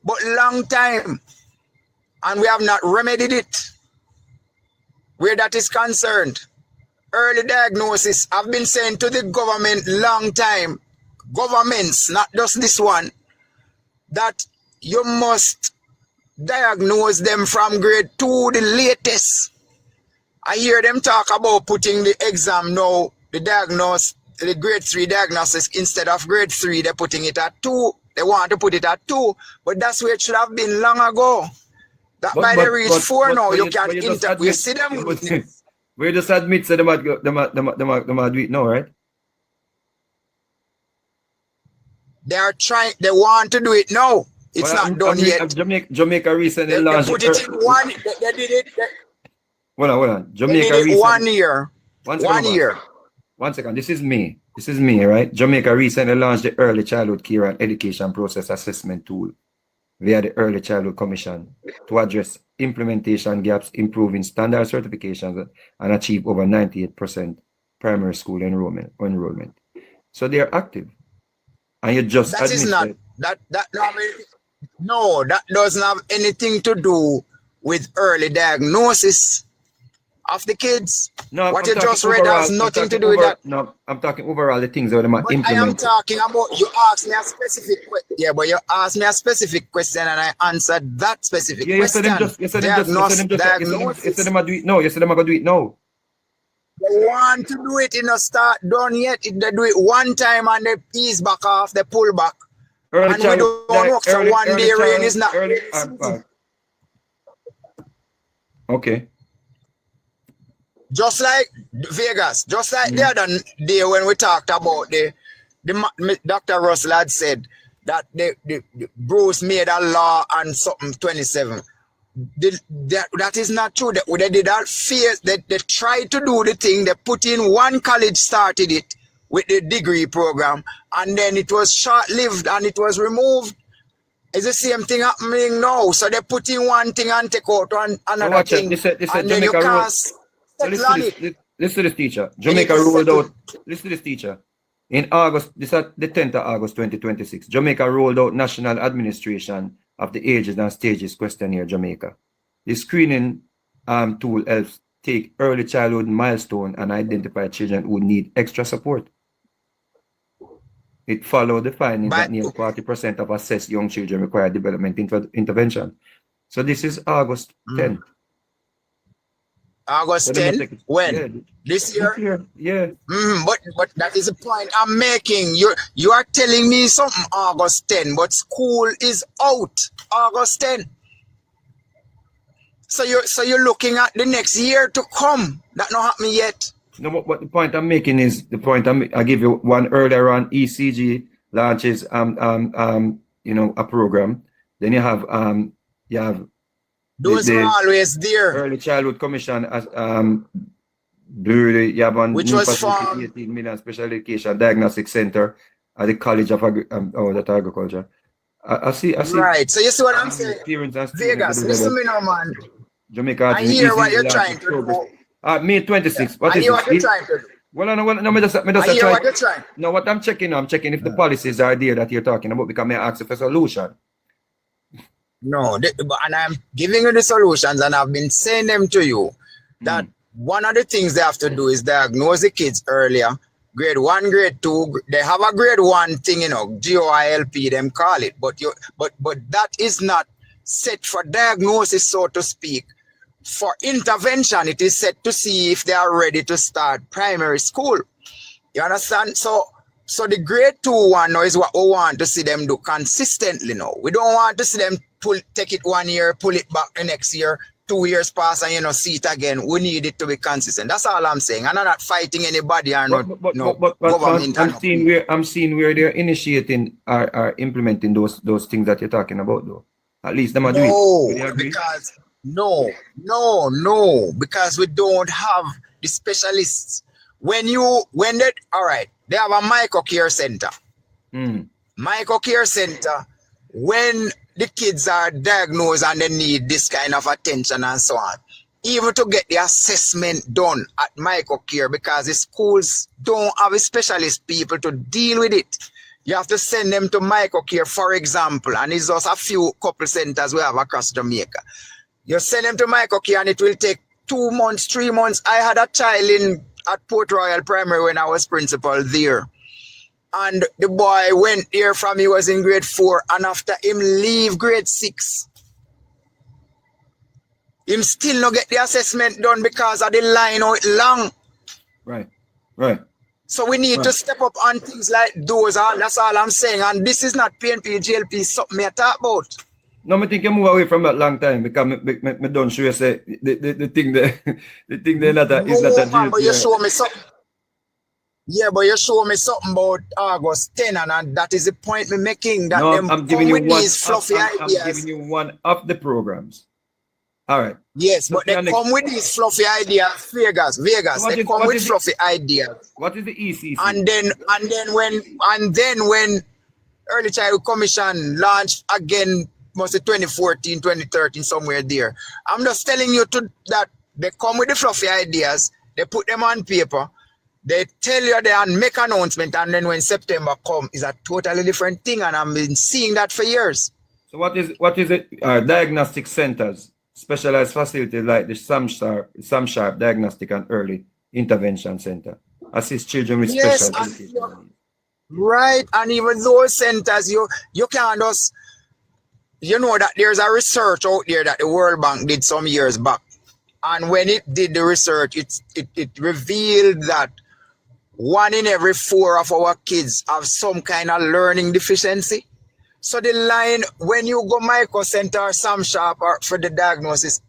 but long time. And we have not remedied it. Where that is concerned, early diagnosis, I've been saying to the government long time, governments, not just this one, that you must diagnose them from grade 2, the latest. I hear them talk about putting the exam now, the grade 3 diagnosis, instead of grade 3, they're putting it at 2. They want to put it at 2, but that's where it should have been long ago. That by the reach 4 now, you can you see them. We just admit that they might do it now, right? They are trying, they want to do it now. It's not done yet. Jamaica recently launched. They put it in one, they did it. Hold on. Jamaica they did it recently. 1 year. 1 year. 1 second. This is me, right? Jamaica recently launched the Early Childhood Care and Education Process Assessment Tool via the Early Childhood Commission to address implementation gaps, improving standard certifications, and achieve over 98% primary school enrollment. So they are active. And you just that is not that doesn't have anything to do with early diagnosis of the kids. No, what you just read has nothing to do with that. No, I'm talking overall the things that they might implement. I am talking about, you asked me a specific question. Yeah, but you asked me a specific question and I answered that specific question. You said them do it now. You said them are going to do it now. They want to do it, not start done yet. They do it one time and they ease back off, they pull back. Early and we don't work, so 1 day rain is not. Okay. Just like Vegas, just like the other day when we talked about the Dr. Russell had said that the Bruce made a law on something 27. That is not true. They did that fear. They tried to do the thing. They put in one college, started it with the degree program, and then it was short-lived and it was removed. It's the same thing happening now. So they put in one thing and take out another thing. And then you can't. Listen to this teacher. Jamaica rolled out. Listen to this teacher. In August, this is the 10th of August 2026, Jamaica rolled out National Administration of the Ages and Stages Questionnaire Jamaica. The screening tool helps take early childhood milestone and identify children who need extra support. It followed the findings By that nearly 40% of assessed young children require development intervention. So this is August 10. August So they must 10? take- When? Yeah, This year? this year. Yeah. But that is the point I'm making. You are telling me something August 10, but school is out August 10. So you're looking at the next year to come. That not happening yet. No, what the point I'm making is the point I give you one earlier on. ECG launches a program. Then you have Those the are always there. Early Childhood Commission as you have one Which new was facility, from 18 million special education diagnostic center at the College of Agriculture. I see. Right. So you see what I'm saying? Parents and students Vegas, listen to me now, man. Jamaica I hear what you're trying to do. May 26. I hear what you're trying to do. Well, no, me just I hear try. what you're trying. No, what I'm checking if the policies are there that you're talking about, because I ask for a solution. No, and I'm giving you the solutions, and I've been saying them to you. That one of the things they have to do is diagnose the kids earlier. Grade 1, grade 2, they have a grade 1 thing, GOILP, them call it. But that is not set for diagnosis, so to speak. For intervention, it is set to see if they are ready to start primary school. You understand? So the grade 2 one now is what we want to see them do consistently now. We don't want to see them take it 1 year, pull it back the next year, 2 years pass and see it again. We need it to be consistent. That's all I'm saying. I'm not fighting anybody or But government. I'm seeing where they're initiating are implementing those things that you're talking about, though. At least them are doing. No, because because we don't have the specialists. They have a micro care center. Micro care center, when the kids are diagnosed and they need this kind of attention and so on, even to get the assessment done at micro care, because the schools don't have a specialist people to deal with it. You have to send them to micro care, for example, and it's just a few couple centers we have across Jamaica. You send them to micro care and it will take 2 months, 3 months. I had a child at Port Royal Primary when I was principal there. And the boy went there from he was in grade 4, and after him leave grade 6, him still not get the assessment done because of the line out long. Right. So we need to step up on things like those. That's all I'm saying. And this is not PNP, GLP, something I talk about. No, I think you move away from that long time because me don't sure say the thing that is not a man, but you show me something. Yeah, but you show me something about August 10, and that is the point we're making. That I'm giving you one. These fluffy I'm ideas. giving you one of the programs. All right. Yes, but they come with these fluffy ideas. Vegas. They come with fluffy ideas. What is the ECC? And then when Early Childhood Commission launched again, must be 2014, 2013, somewhere there. I'm just telling you that they come with the fluffy ideas. They put them on paper. They tell you they and make announcement, and then when September come, is a totally different thing, and I've been seeing that for years. So what is it? Diagnostic centers, specialized facilities like the Sam Sharp Diagnostic and Early Intervention Center assist children with special education. Right, and even those centers, you can't just, that there's a research out there that the World Bank did some years back, and when it did the research, it revealed that 1 in every 4 of our kids have some kind of learning deficiency. So the line, when you go Micro Center or Sam Sharp or for the diagnosis,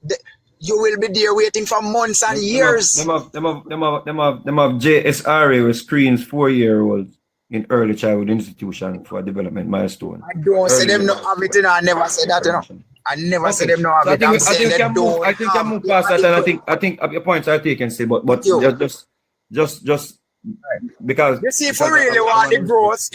you will be there waiting for months and years. Them have JSRA with screens 4-year-olds in early childhood institution for development milestone. I don't say them not have it, I never say that, I never say them not have it. I think I move past that, and I think your points are taken, say, but just because you see, if we really want the growth,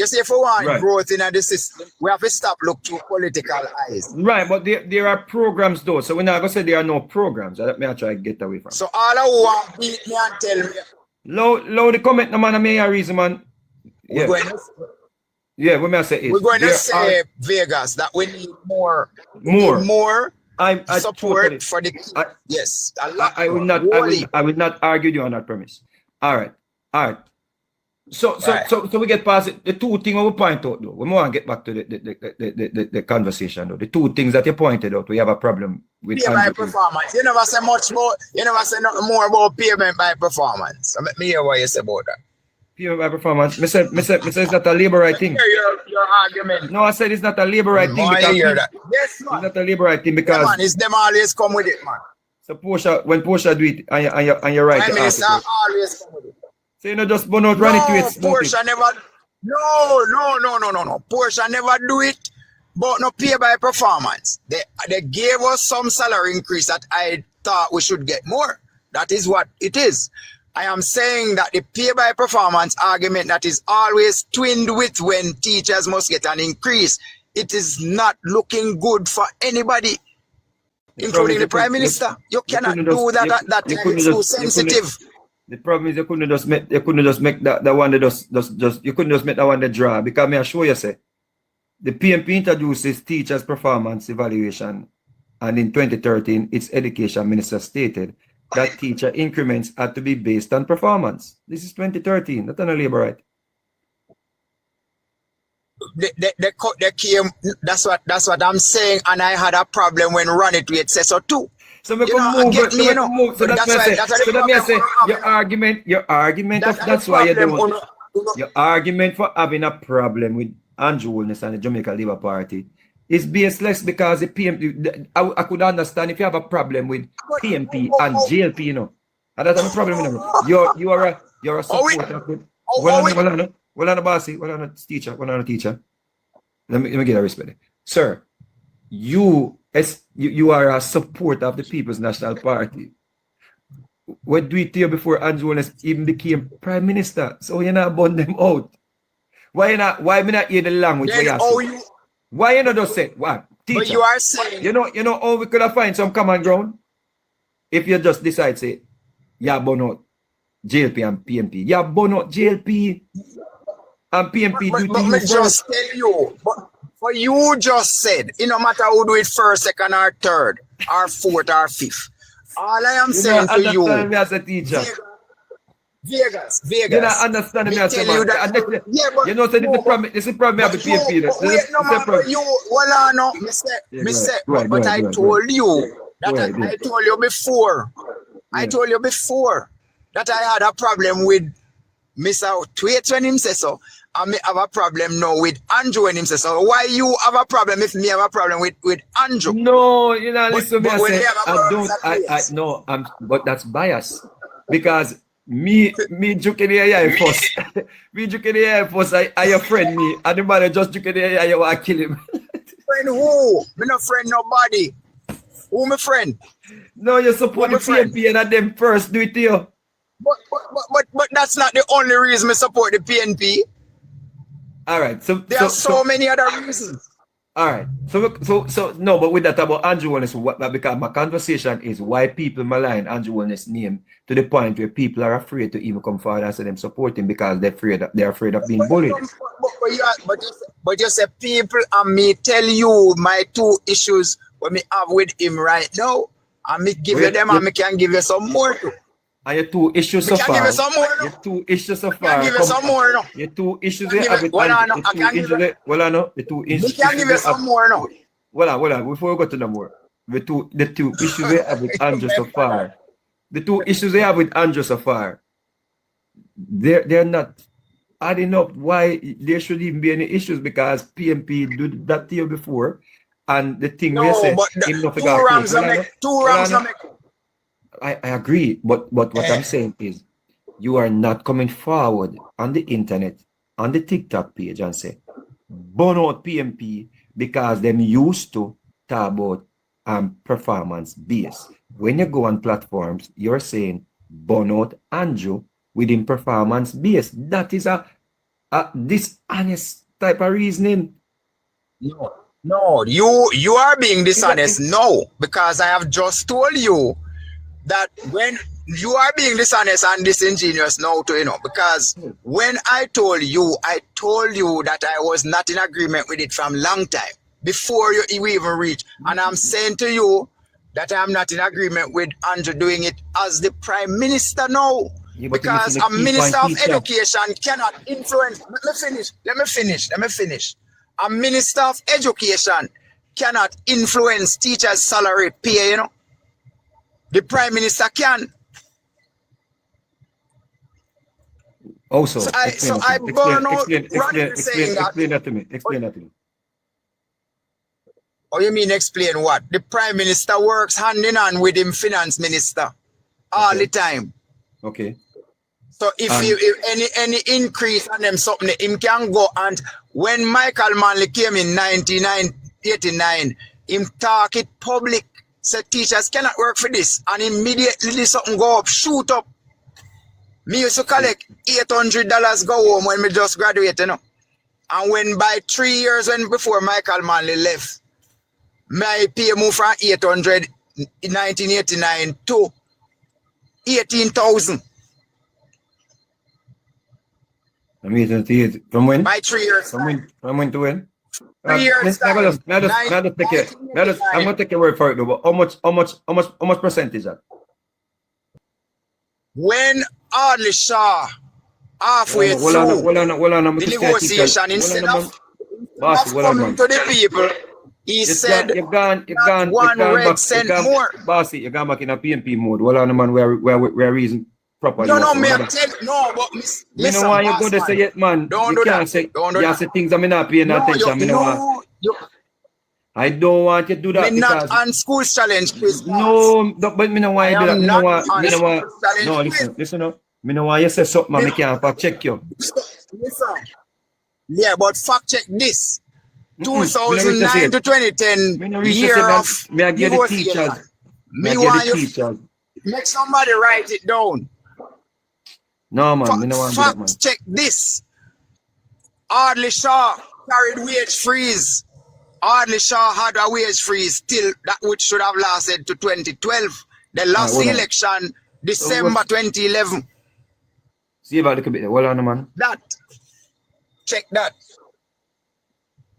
growth in the system, we have to stop look through political eyes. Right, but there are programs though, so we're not gonna say there are no programs. Let me try to get away from. So all I want beat me and tell me. Low the comment, no man, I may a reason, man. Yeah, we may say it. We're going to say Vegas that we need more support totally, for the I will not argue you on that premise. All right. So we get past it. The two things we point out though. We want to get back to the conversation though. The two things that you pointed out, we have a problem with Pay by performance. You never say much more. You never say nothing more about payment by performance. Let me hear what you say about that. Payment by performance. Me say it's not a labor right thing. Your argument. No, I said it's not a labor right thing because hear that. Yes, it's man. not a labor right thing Yeah, because man, it's them always come with it, man. so when Portia do it and you're right. Prime Minister always come with it. So you know just burn out, run into it. Portia never. No. Portia never do it, but no pay by performance. They gave us some salary increase that I thought we should get more. That is what it is. I am saying that the pay by performance argument that is always twinned with when teachers must get an increase, it is not looking good for anybody, including the Prime Minister. You cannot do that. That is too sensitive. The problem is you couldn't just make that one that just you couldn't just make that one that draw because me I show you say the PNP introduces teachers performance evaluation, and in 2013 its education minister stated that teacher increments had to be based on performance. This is 2013, not on a labor right. They came. That's what I'm saying, and I had a problem when Run It Wait said so too. So we can move. So that's why I say your argument of that's why you don't. Your argument for having a problem with Andrew Wilness and the Jamaica Labour Party is baseless because the PNP. I could understand if you have a problem with PNP and JLP, you know. And that's a problem. You know. You're a supporter of it. Well on the bossy, well on a teacher. Let me get a respect. Sir, you are a supporter of the People's National Party. What do it to you before Andrew Wilness even became Prime Minister? So you're not burn them out. Why me not hear the language? Why you not just say what? Teacher. But you are saying you know how we could have find some common ground if you just decide say burn out JLP and PNP. Burn out JLP and PNP but me just tell you, but you just said, it no matter who do it first, second, or third, or fourth, or fifth. All I am saying to you, me as a teacher. Vegas. You don't understand me as a man. You know, this is the problem with PNP. Wait, no man, but you, well, no, but I told you that I told you before. I told you before that I had a problem with Mr. Tweet when him say so. I may have a problem now with Andrew when him say so. Why you have a problem if me have a problem with Andrew? No, you know, listen to me. I say, but that's bias. Because me joking the air first. Me joking the air first, I your friend me. And the man just joking the air, you want to kill him. Friend who? Me no friend nobody. Who my friend? No, you support the PNP and them first do it to you. But that's not the only reason I support the PNP. All right. So there are so many other reasons. All right. So no, but with that about Andrew Wilness, because my conversation is why people malign Andrew Wilness' name to the point where people are afraid to even come forward and say them support him because they're afraid of being bullied. But you say people and me tell you my two issues what me have with him right now, and me give you them and me can give you some more too. And your two issues so far. Your two issues so far. Give you some more no. Your two issues they have with Andrew. The two issues. Me can give you some more no. Well, before we go to the more, the two issues they have with Andrew so far. The two issues they have with Andrew so far. They're not adding up why there should even be any issues because PNP did that to you before, and the thing we say two rounds make. I agree, but what I'm saying is you are not coming forward on the internet, on the TikTok page and say, burn out PNP because them used to talk about performance base. When you go on platforms, you're saying burn out Andrew within performance base. That is a dishonest type of reasoning. No, you are being dishonest. No, because I have just told you that when you are being dishonest and disingenuous now to because when I told you that I was not in agreement with it from long time before you even reach, and I'm saying to you that I'm not in agreement with Andrew doing it as the Prime Minister now. Yeah, but Because you're a missing the key minister point, of teacher. education cannot influence. Let me finish. A minister of education cannot influence teachers' salary pay, you know. The prime minister can. Also, So I burn out running saying that. explain that to me. Explain that to me. Oh, you mean explain what? The prime minister works hand in hand with him finance minister all the time. Okay. So if any increase on them something, him can go. And when Michael Manley came in 1989, him talk it public. Said teachers cannot work for this, and immediately this something go up, shoot up. Me used to collect $800 go home when me just graduated, you know. And when by 3 years when before Michael Manley left, my pay moved from 800 in 1989 to 18,000. From when? By 3 years. From when to when? 3 years. I'm gonna take your word for it though, but how much percent is that? When Audley Shaw halfway through the negotiation, instead of coming to the people, he said one red cent more. Bossy, you gone back in a PNP mode. Well, on man, where reason proper. No, me I tell no, but you know why you go to say it, man. Don't you do can't that. say Don't do you that. say things I'm not paying attention. I don't want you to do that. Me not on school's challenge, please. No, but me know why you do that. Me know why. No, listen up. Me know why you say something, man. Me can't fact check you. Listen. Yeah, but fact check this. 2009 to 2010 year of me I get the teachers. negotiation. Me Me I want get the you teachers. make somebody write it down. No man, me no want to do that, man. Fact check this. Audley Shaw carried wage freeze. Audley Shaw had a wage freeze till that which should have lasted to 2012. They lost the election December 2011. See about look a bit. Hold on, man. That. Check that.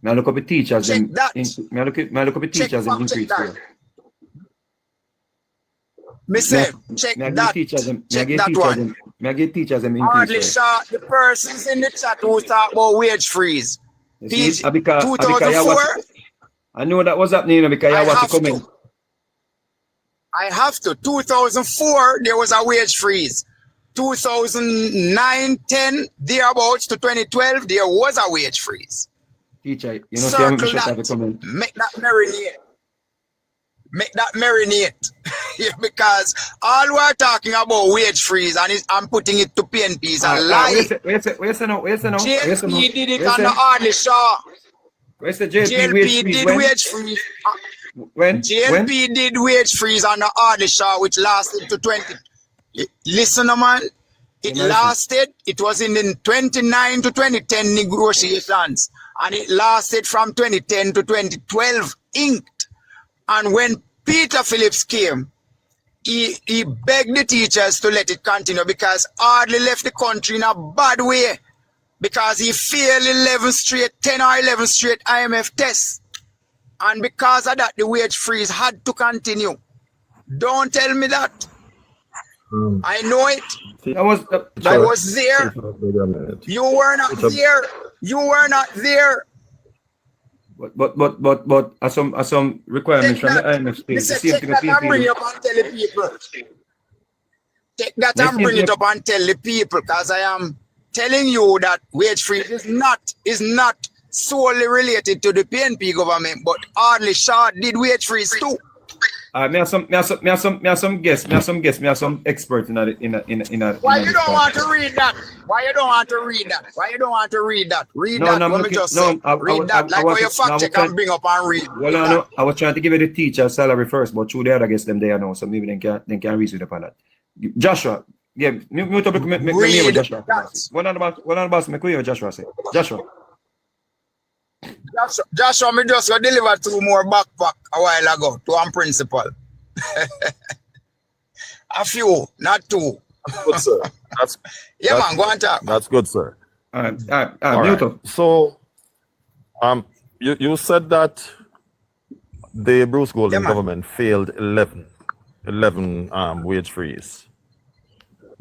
Me look up the teachers. Check that. Me look up the teachers and increase. Me say, check that. Check that one. Me I get teachers and Audley increase. Shaw, the persons in the chat who talk about wage freeze. Because 2004. I know that was happening, you know, because I was coming. I have to. 2004, there was a wage freeze. 2009, 10, thereabouts to 2012, there was a wage freeze. Teacher, you know, Circle that. Make that marinate. Make that marinate. Because all we're talking about wage freeze and I'm putting it to PNP is a lie. JLP did it on the Audley Shaw. Where's the JLP wage freeze? When? JLP did wage freeze on the Audley Shaw, which lasted to 20. Listen, man. It lasted. It was in the 29 to 2010 negotiations, and it lasted from 2010 to 2012, inked. And when Peter Phillips came, he begged the teachers to let it continue because Audley left the country in a bad way because he failed 10 or 11 straight IMF tests. And because of that, the wage freeze had to continue. Don't tell me that. I know it. I was there. You were not there. You were not there. But as some requirements from the IMF state, take that and bring it up and tell the people. Take that and bring it up and tell the people, because I am telling you that wage freeze is not solely related to the PNP government, but Audley Shaw did wage freeze too. Me have some guests, me have some experts in that. Why you don't want to read that? Why you don't want to read that? Why you don't want to read that? Read that. Let me just say. Read that. Like how you fact check and bring up and read. Well, no, I was trying to give you the teacher salary first, but through the other guests them there now, so maybe they can reason upon that. Joshua, yeah, mute up. Read Joshua. One on the boss, make you Joshua say. Joshua, me just got delivered 2 more backpack a while ago to one principal. A few, not 2. Good, sir. Man, go on talk. That's good, sir. All right. So, you said that the Bruce Golding government failed 11 wage freeze.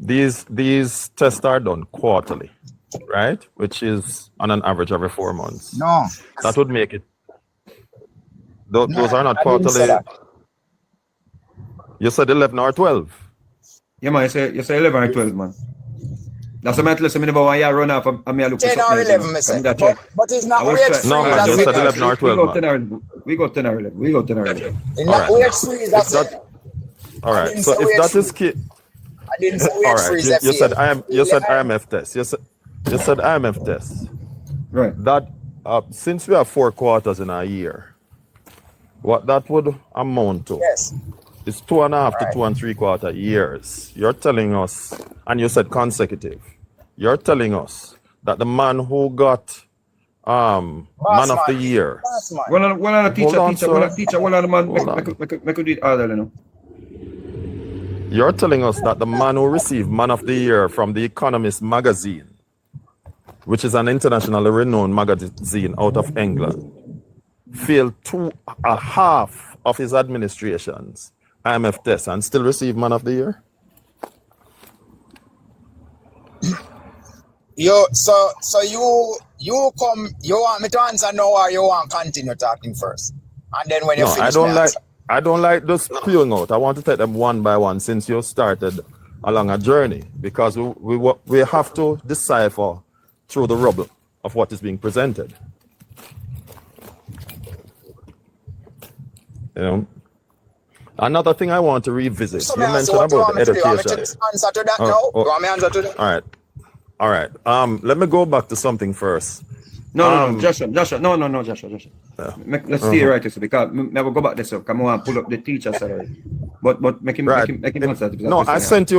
these tests are done quarterly, right? Which is on an average every 4 months. No. That would make it. No, Those are not I didn't say quarterly. that. You said 11 or 12. Yeah, man, you say 11 or 12, man. That's what I listen about 1 year run off. I'm here look for 10 or something. 11, I say. But it's not I was wage trying- free. No, man, That's you it. said 11 or 12, we go man. 10 or 11. We go 10 or 11. We go 10 or 11. It's not Alright. wage free. That's That- it. All right. didn't So say if wage that free. is key, I didn't say all wage right. free. You said IMF test. You said IMF test. Right. That since we have 4 quarters in a year, what that would amount to Yes. is 2.5 to Right. 2 3/4 years. You're telling us, and you said consecutive. You're telling us that the man who got man of the year. Boss man. Well, on a teacher, on, teacher, sir. well, teacher, well, on the man, Hold on. make do it harder, you know. You're telling us that the man who received Man of the Year from The Economist magazine, which is an internationally renowned magazine out of England, failed 2.5 of his administration's IMF tests and still received Man of the Year? You want me to answer now or you want to continue talking first? And then when you No, finish, I don't like just spewing out. I want to take them one by one since you started along a journey, because we have to decipher through the rubble of what is being presented. You know, another thing I want to revisit. So You may I answer mentioned what you about want me the to do? You want me to education. answer to that Oh, now? oh. You want me to answer to that? All right. Let me go back to something first. No, Joshua. No, Joshua. Let's stay right here, because I will go back this up. Come on, pull up the teacher salary. But make him answer. No, I sent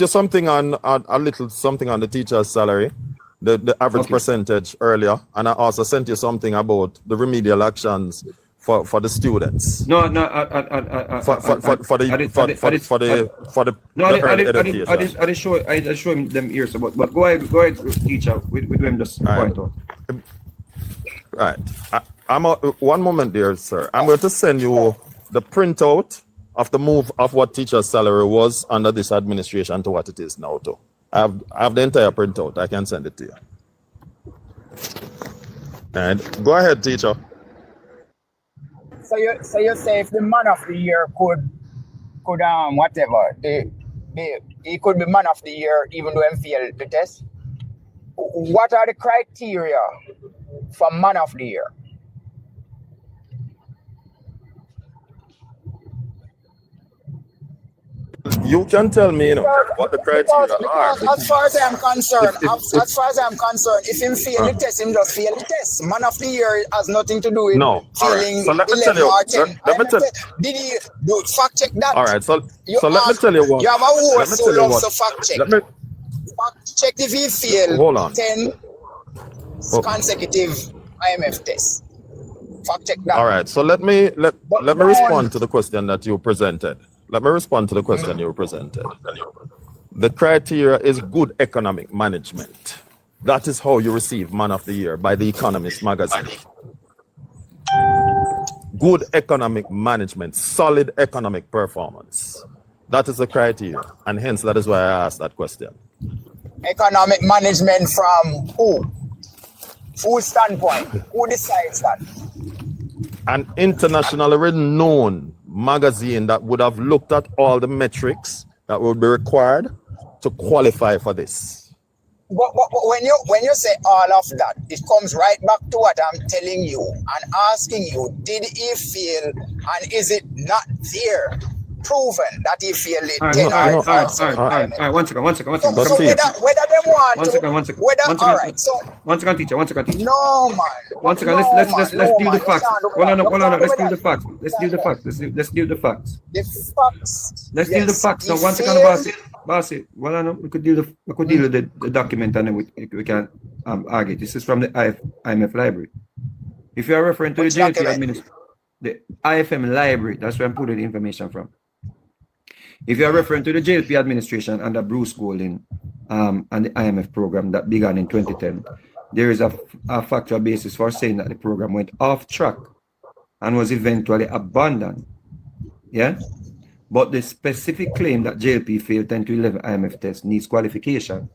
you something on a little something on the teacher's salary, the average percentage earlier, and I also sent you something about the remedial actions for the students. No, For the early education. I did show him them here. So, but go ahead, teacher. With them just point out. Right. I'm one moment there, sir. I'm going to send you the printout of the move of what teacher's salary was under this administration to what it is now. Too. I have the entire printout. I can send it to you. And go ahead, teacher. So you say if the Man of the Year could whatever, he could be Man of the Year even though he failed the test? What are the criteria for Man of the Year? You can tell me, what the criteria are. Because as far as I'm concerned, if him fail the test, him just fail the test. Man of the Year has nothing to do with failing. So let me tell you. Did he do fact check that? All right. So let me tell you what. You have a whole so loves to fact check. Fact check if he failed 10 consecutive IMF tests. Fact check that. All right. So let me respond to the question that you presented. Let me respond to the question you presented. The criteria is good economic management. That is how you receive Man of the Year by The Economist magazine. Good economic management, solid economic performance. That is the criteria, and hence that is why I asked that question. Economic management from who? Whose standpoint? Who decides that? An internationally renowned magazine that would have looked at all the metrics that would be required to qualify for this. But when you say all of that, it comes right back to what I'm telling you and asking you, did he fail, and is it not there proven that he failed it? All right. One second. So whether they want One second. One second, teacher. No, man. One second. Let's deal the facts. Hold on. Let's deal the facts. Let's deal the facts. Let's deal the facts. So one second, bossy. Well, no, we could deal with the document, and then we can argue. This is from the IMF library. If you are referring to the JLP administration, the IFM library, that's where I'm putting the information from. If you are referring to the JLP administration under Bruce Golding and the IMF program that began in 2010, there is a factual basis for saying that the program went off track and was eventually abandoned. Yeah? but the specific claim that JLP failed 10 to 11 IMF test needs qualification.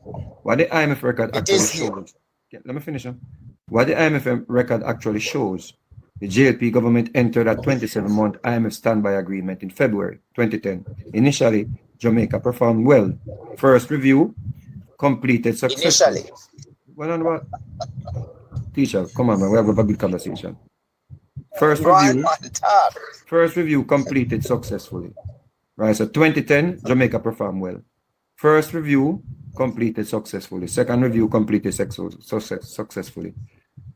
What the IMF record actually shows, let me finish. What the IMF record actually shows, the JLP government entered a 27-month IMF standby agreement in February 2010. Initially, Jamaica performed well. First review completed successfully. Initially. Well, on what? Teacher, come on, man. We have a good conversation. First review completed successfully. Right, so 2010, Jamaica performed well. First review completed successfully. Second review completed successfully.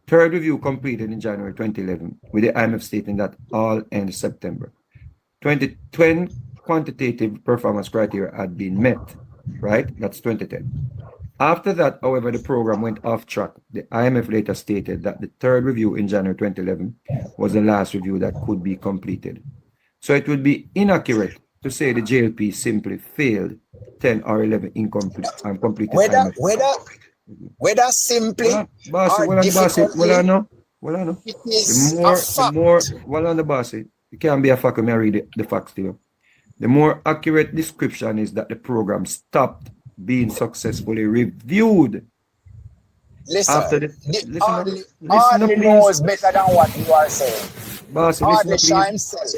Third review completed in January 2011, with the IMF stating that all end September. 2010 quantitative performance criteria had been met, right? That's 2010. After that, however, the program went off track. The IMF later stated that the third review in January 2011 was the last review that could be completed. So it would be inaccurate to say the JLP simply failed 10 or 11 incomplete and completed. Whether simply or difficultly, it is a fact. Well on the bossy, it can't be a fact when I read the facts to you. The more accurate description is that the program stopped being successfully reviewed. Listen, after Hardly knows better than what you are saying. Bossy, Hardly Shaw himself.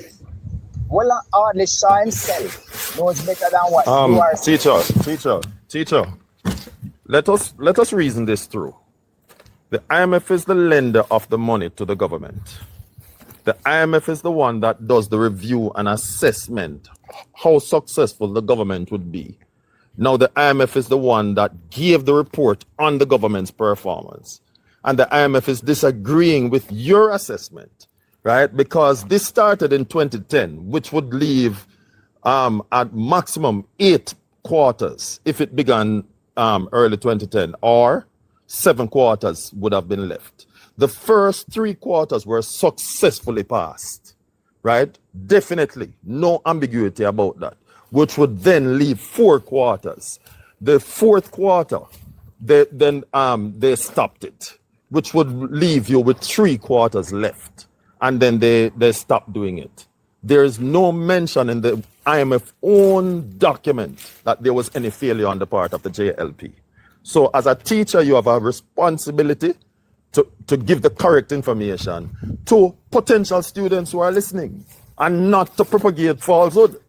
Well, Hardly Shaw himself knows better than what you are saying. Teacher. Let us reason this through. The IMF is the lender of the money to the government. The IMF is the one that does the review and assessment, how successful the government would be. Now the IMF is the one that gave the report on the government's performance. And the IMF is disagreeing with your assessment, right? Because this started in 2010, which would leave at maximum 8 quarters if it began early 2010, or 7 quarters would have been left. The first 3 quarters were successfully passed, right? Definitely, no ambiguity about that, which would then leave 4 quarters. The 4th quarter, they stopped it, which would leave you with 3 quarters left, and then they stopped doing it. There is no mention in the IMF own document that there was any failure on the part of the JLP. So as a teacher, you have a responsibility to give the correct information to potential students who are listening and not to propagate falsehood.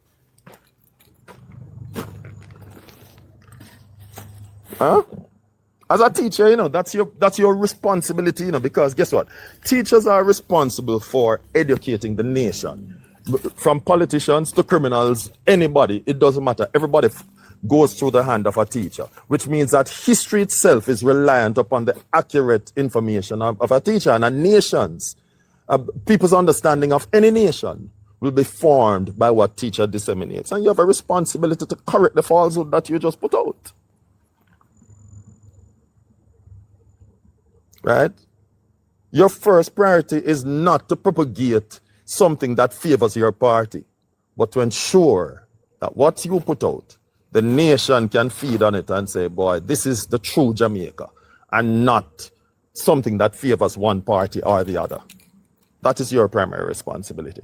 Huh? As a teacher, that's your responsibility, because guess what? Teachers are responsible for educating the nation. From politicians to criminals, anybody, it doesn't matter. Everybody goes through the hand of a teacher, which means that history itself is reliant upon the accurate information of a teacher. And a nation's, people's understanding of any nation will be formed by what teacher disseminates. And you have a responsibility to correct the falsehood that you just put out. Right? Your first priority is not to propagate something that favors your party, but to ensure that what you put out, the nation can feed on it and say, boy, this is the true Jamaica, and not something that favors one party or the other. That is your primary responsibility,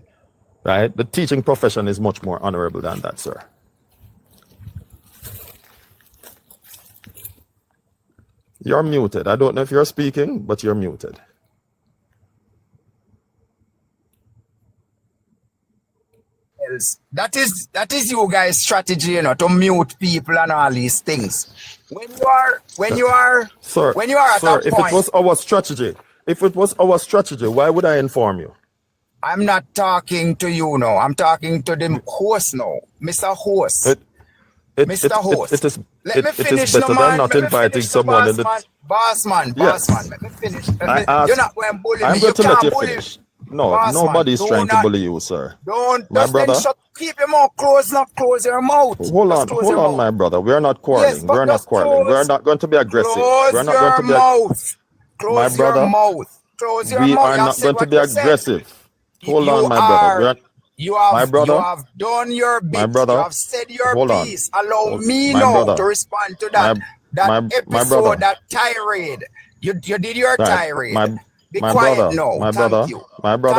right? The teaching profession is much more honorable than that, sir. You're muted. I don't know if you're speaking, but you're muted. That is you guys' strategy, to mute people and all these things. When you are at that if point, it was our strategy, why would I inform you? I'm not talking to you now. I'm talking to the host now, Mr. Host. Mr. Host. Let me finish, better than not inviting someone in the boss man. Let me finish. You're not going to bully me. I'm going to let you bully finish. No, nobody's trying to bully you, sir. My brother. Keep your mouth closed, not close your mouth. Hold on, my brother. We are not quarreling. Yes, we're not quarreling. We're not going to be aggressive. We're not going to be mouth. My brother, we are not going to be aggressive. Hold on, my brother. You have done your bit. My brother, you have said your piece. Allow me now to respond to that episode, that tirade. You did your tirade. Be quiet now. My brother,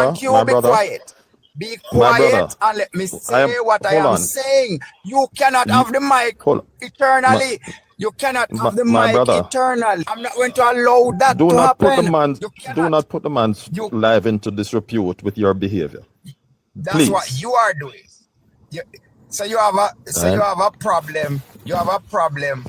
Thank you. Be quiet. Be My quiet brother, and let me I say am. what I Hold am on. saying. You cannot You, have the mic hold. eternally. You cannot have the My mic brother, eternally. I'm not going to allow that do to not put the happen. man. You Do cannot. not put the man's You. life into disrepute with your behavior, That's what please. you are doing. You, so you have a. So you Right? have a problem. You have a problem.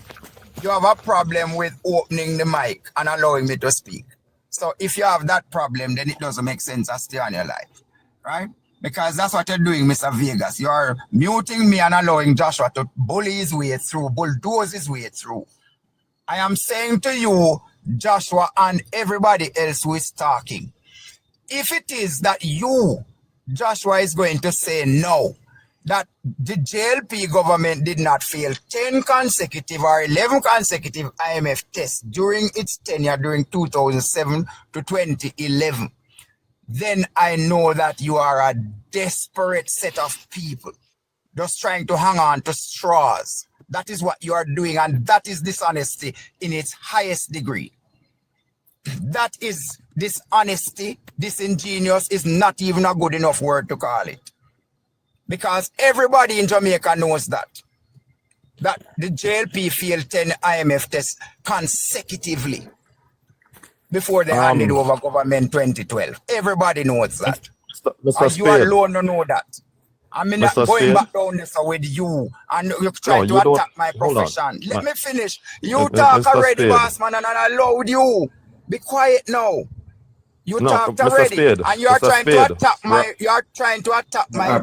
You have a problem with opening the mic and allowing me to speak. So if you have that problem, then it doesn't make sense to stay on your life, right? Because that's what you're doing, Mr. Vegas. You're muting me and allowing Joshua to bully his way through, bulldoze his way through. I am saying to you, Joshua, and everybody else who is talking, if it is that you, Joshua, is going to say no, that the JLP government did not fail 10 consecutive or 11 consecutive IMF tests during its tenure during 2007 to 2011, then I know that you are a desperate set of people just trying to hang on to straws. That is what you are doing, and that is dishonesty in its highest degree. That is dishonesty. Disingenuous is not even a good enough word to call it. Because everybody in Jamaica knows that the JLP failed 10 IMF tests consecutively before they handed over government 2012. Everybody knows that. Mr. And you Speid, alone don't know that. I'm not Mr. going Speid. back down this with you and you No, try to you don't. attack my Hold on, profession. Let me finish. You M- talk Mr. already, Speid. boss man, and I allowed you. Be quiet now. You No, talked Mr. already, Speid. and you are Mr. trying to Speid. attack my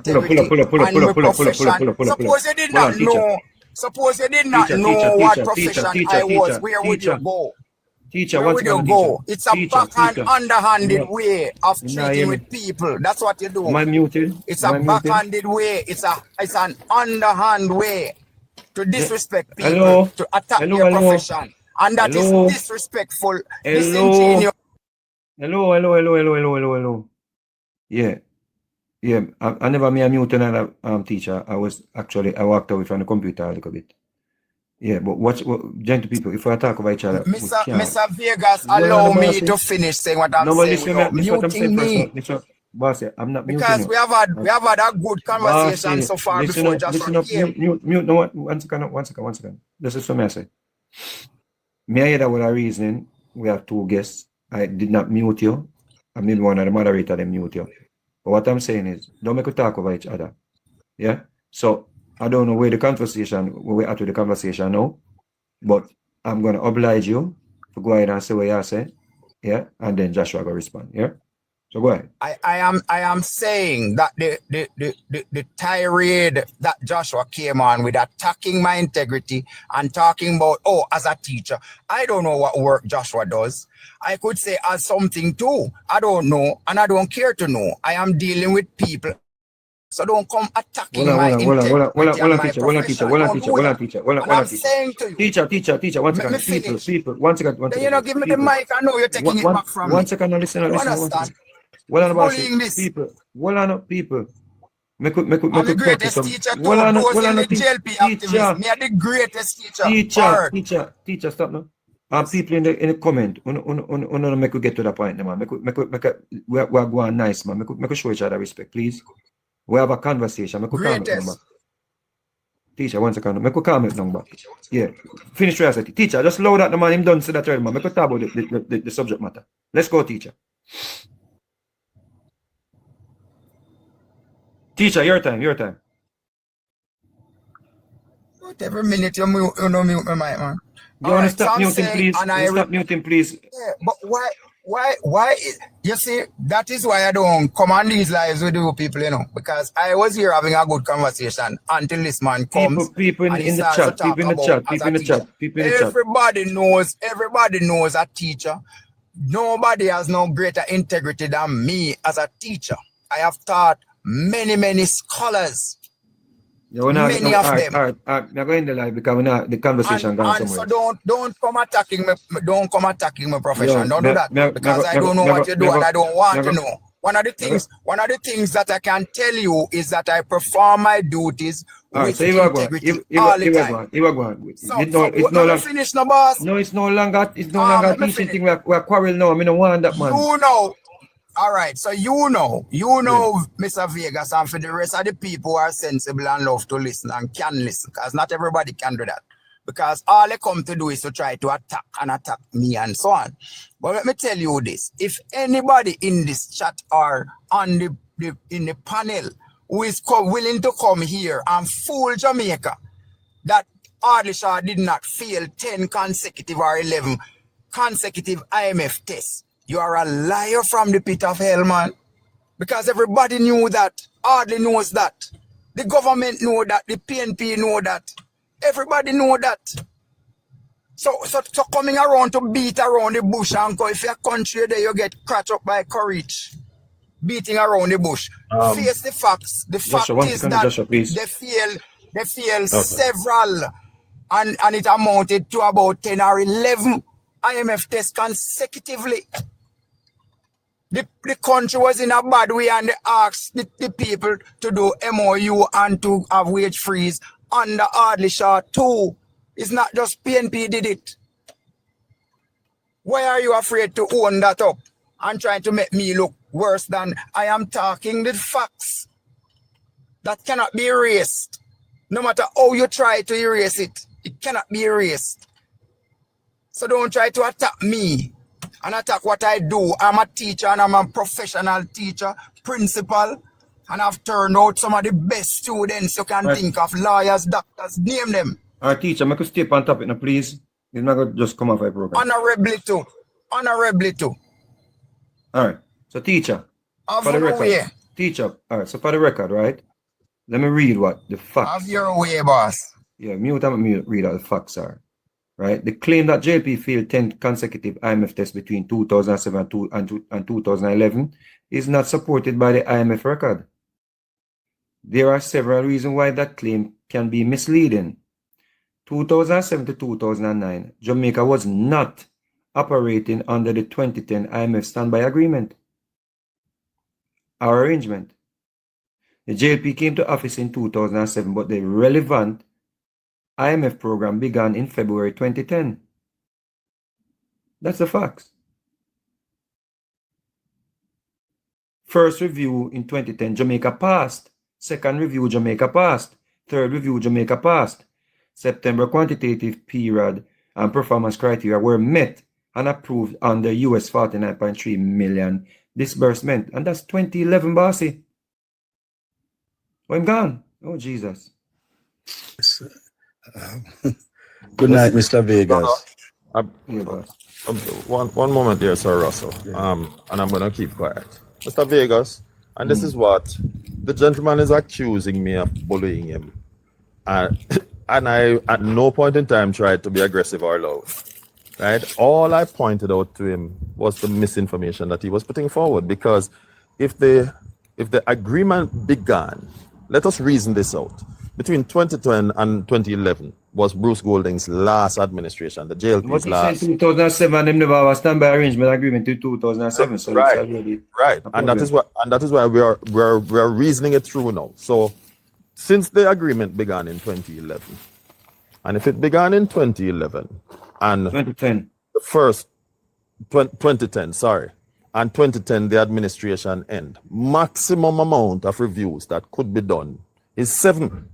Pull up, pull up, integrity pull up, pull up, and pull my up, pull up, pull up, pull up, profession. pull up, pull up, pull up. Suppose you did Hold not on, teacher. know. Suppose you did not Teacher, know what profession I was. teacher, Where would you go? teacher, Where one would you second, teacher. go? It's a Teacher, backhand, teacher. underhanded No, way of you not hear treating me? with people. That's what you do. Am I muted? It's Am a I muted? backhanded way. It's an underhand way to Yeah. disrespect people, Hello? to attack Hello, their hello? profession, and that is Hello? disrespectful, Hello? disingenuous. Hello, hello, hello, hello, hello, hello, hello. Yeah, yeah. I never me a mute another teacher. I walked away from the computer a little bit. Yeah, but watch, gentle people, if I talk about each other, we can't. Mr. Vegas, Well, allow no, me bossy. to finish saying what I'm No, but saying listen, man, without this is what I'm saying muting first. me. Listen, bossy, I'm not muting Because you. we have had a good conversation Bossy, so far listen before up, Joshua listen up, came. mute. No, one second. This is what I say. Me I hear that with a reasoning. We have two guests. I did not mute you. I'm not one of the moderator that mute you. But what I'm saying is, don't make us talk over each other. Yeah? So, I don't know where we're at with the conversation now, but I'm going to oblige you to go ahead and say what you say. Yeah? And then Joshua will respond. Yeah? So, go ahead. I am saying that the tirade that Joshua came on with, attacking my integrity and talking about, as a teacher, I don't know what work Joshua does. I could say as something too. I don't know, and I don't care to know. I am dealing with people. So don't come attacking my integrity and my profession. Don't do that. And I'm saying to you, Teacher, one let me second. finish. People, one second. Then you know, give me the mic. I know you're taking it back from me. One second, listen. You One understand? second. Well, on Bullying this. people. Well, on people. Make I'm the greatest teacher too. Those in the JLP activists. Me are the greatest teacher. Teacher, stop now. People in the comment, make we get to the point, man. We're going nice, man. Make show each other respect, please. We have a conversation. Make we calm it down, man. Teacher, one second. Make we calm it down, man. Yeah. Finish what I said. Teacher, just load that the man. Him done say that already, man. Make we talk about the subject matter. Let's go, teacher. Teacher, your time. Every minute you mute my mic, man. You want to stop muting, please? Stop muting, please. Yeah, but why? You see, that is why I don't come on these lives with you people, because I was here having a good conversation until this man comes. People in the chat, people in the chat. Everybody knows a teacher. Nobody has no greater integrity than me as a teacher. I have taught many scholars. Many of them. All right. We're going to lie because the conversation gone somewhere. So don't come attacking me. Don't come attacking my profession. Don't do that because I don't know what you do and I don't want to know. One of the things that I can tell you is that I perform my duties with integrity all the time. It's no longer finish, no boss. No, it's no longer teaching thing. We're quarreling now. I mean, I want that, man. You know. All right, so Mr. Vegas, and for the rest of the people who are sensible and love to listen and can listen, because not everybody can do that. Because all they come to do is to try to attack me and so on. But let me tell you this. If anybody in this chat or on in the panel who is willing to come here and fool Jamaica that Ardlishaw did not fail 10 consecutive or 11 consecutive IMF tests, you are a liar from the pit of hell, man. Because everybody knew that. Hardly knows that. The government know that. The PNP know that. Everybody know that. So coming around to beat around the bush and go, if your country there, you get cratched up by courage. Beating around the bush. Face the facts. The fact is that they fail several and it amounted to about 10 or 11 IMF tests consecutively. The country was in a bad way and they asked the people to do MOU and to have wage freeze under Ardlishaw too. It's not just PNP did it. Why are you afraid to own that up and trying to make me look worse than I am? Talking the facts that cannot be erased. No matter how you try to erase it, it cannot be erased. So don't try to attack me and attack what I do. I'm a teacher and I'm a professional teacher, principal, and I've turned out some of the best students you can think of, lawyers, doctors, name them. Our teacher, make a step on top, please. You're not going to just come off a program. Honorably too. All right. So teacher, for the record, teacher, all right, so for the record, right? Let me read what the facts. Have your way, boss. Yeah, mute and read what the facts are. Right? The claim that JP failed 10 consecutive IMF tests between 2007 and 2011 is not supported by the IMF record. There are several reasons why that claim can be misleading. 2007 to 2009, Jamaica was not operating under the 2010 IMF standby agreement. Our arrangement. The JLP came to office in 2007, but the relevant IMF program began in February 2010. That's the facts. First review in 2010, Jamaica passed. Second review, Jamaica passed. Third review, Jamaica passed. September quantitative period and performance criteria were met and approved under US 49.3 million disbursement. And that's 2011, bossy. Oh, I'm gone. Oh, Jesus. Good night, Mr. Vegas. One moment there, Sir Russell. And I'm going to keep quiet. Mr. Vegas, and this is what the gentleman is accusing me of bullying him. And I, at no point in time, tried to be aggressive or loud. Right? All I pointed out to him was the misinformation that he was putting forward. Because if the agreement began, let us reason this out. Between 2010 and 2011 was Bruce Golding's last administration, the JLP's last. 2007, they never have a standby arrangement agreement to 2007. So right, right, and that is why we're reasoning it through now. So, since the agreement began in 2011, and if it began in 2011 and 2010, the first 2010, sorry, and 2010 the administration end, maximum amount of reviews that could be done is 7.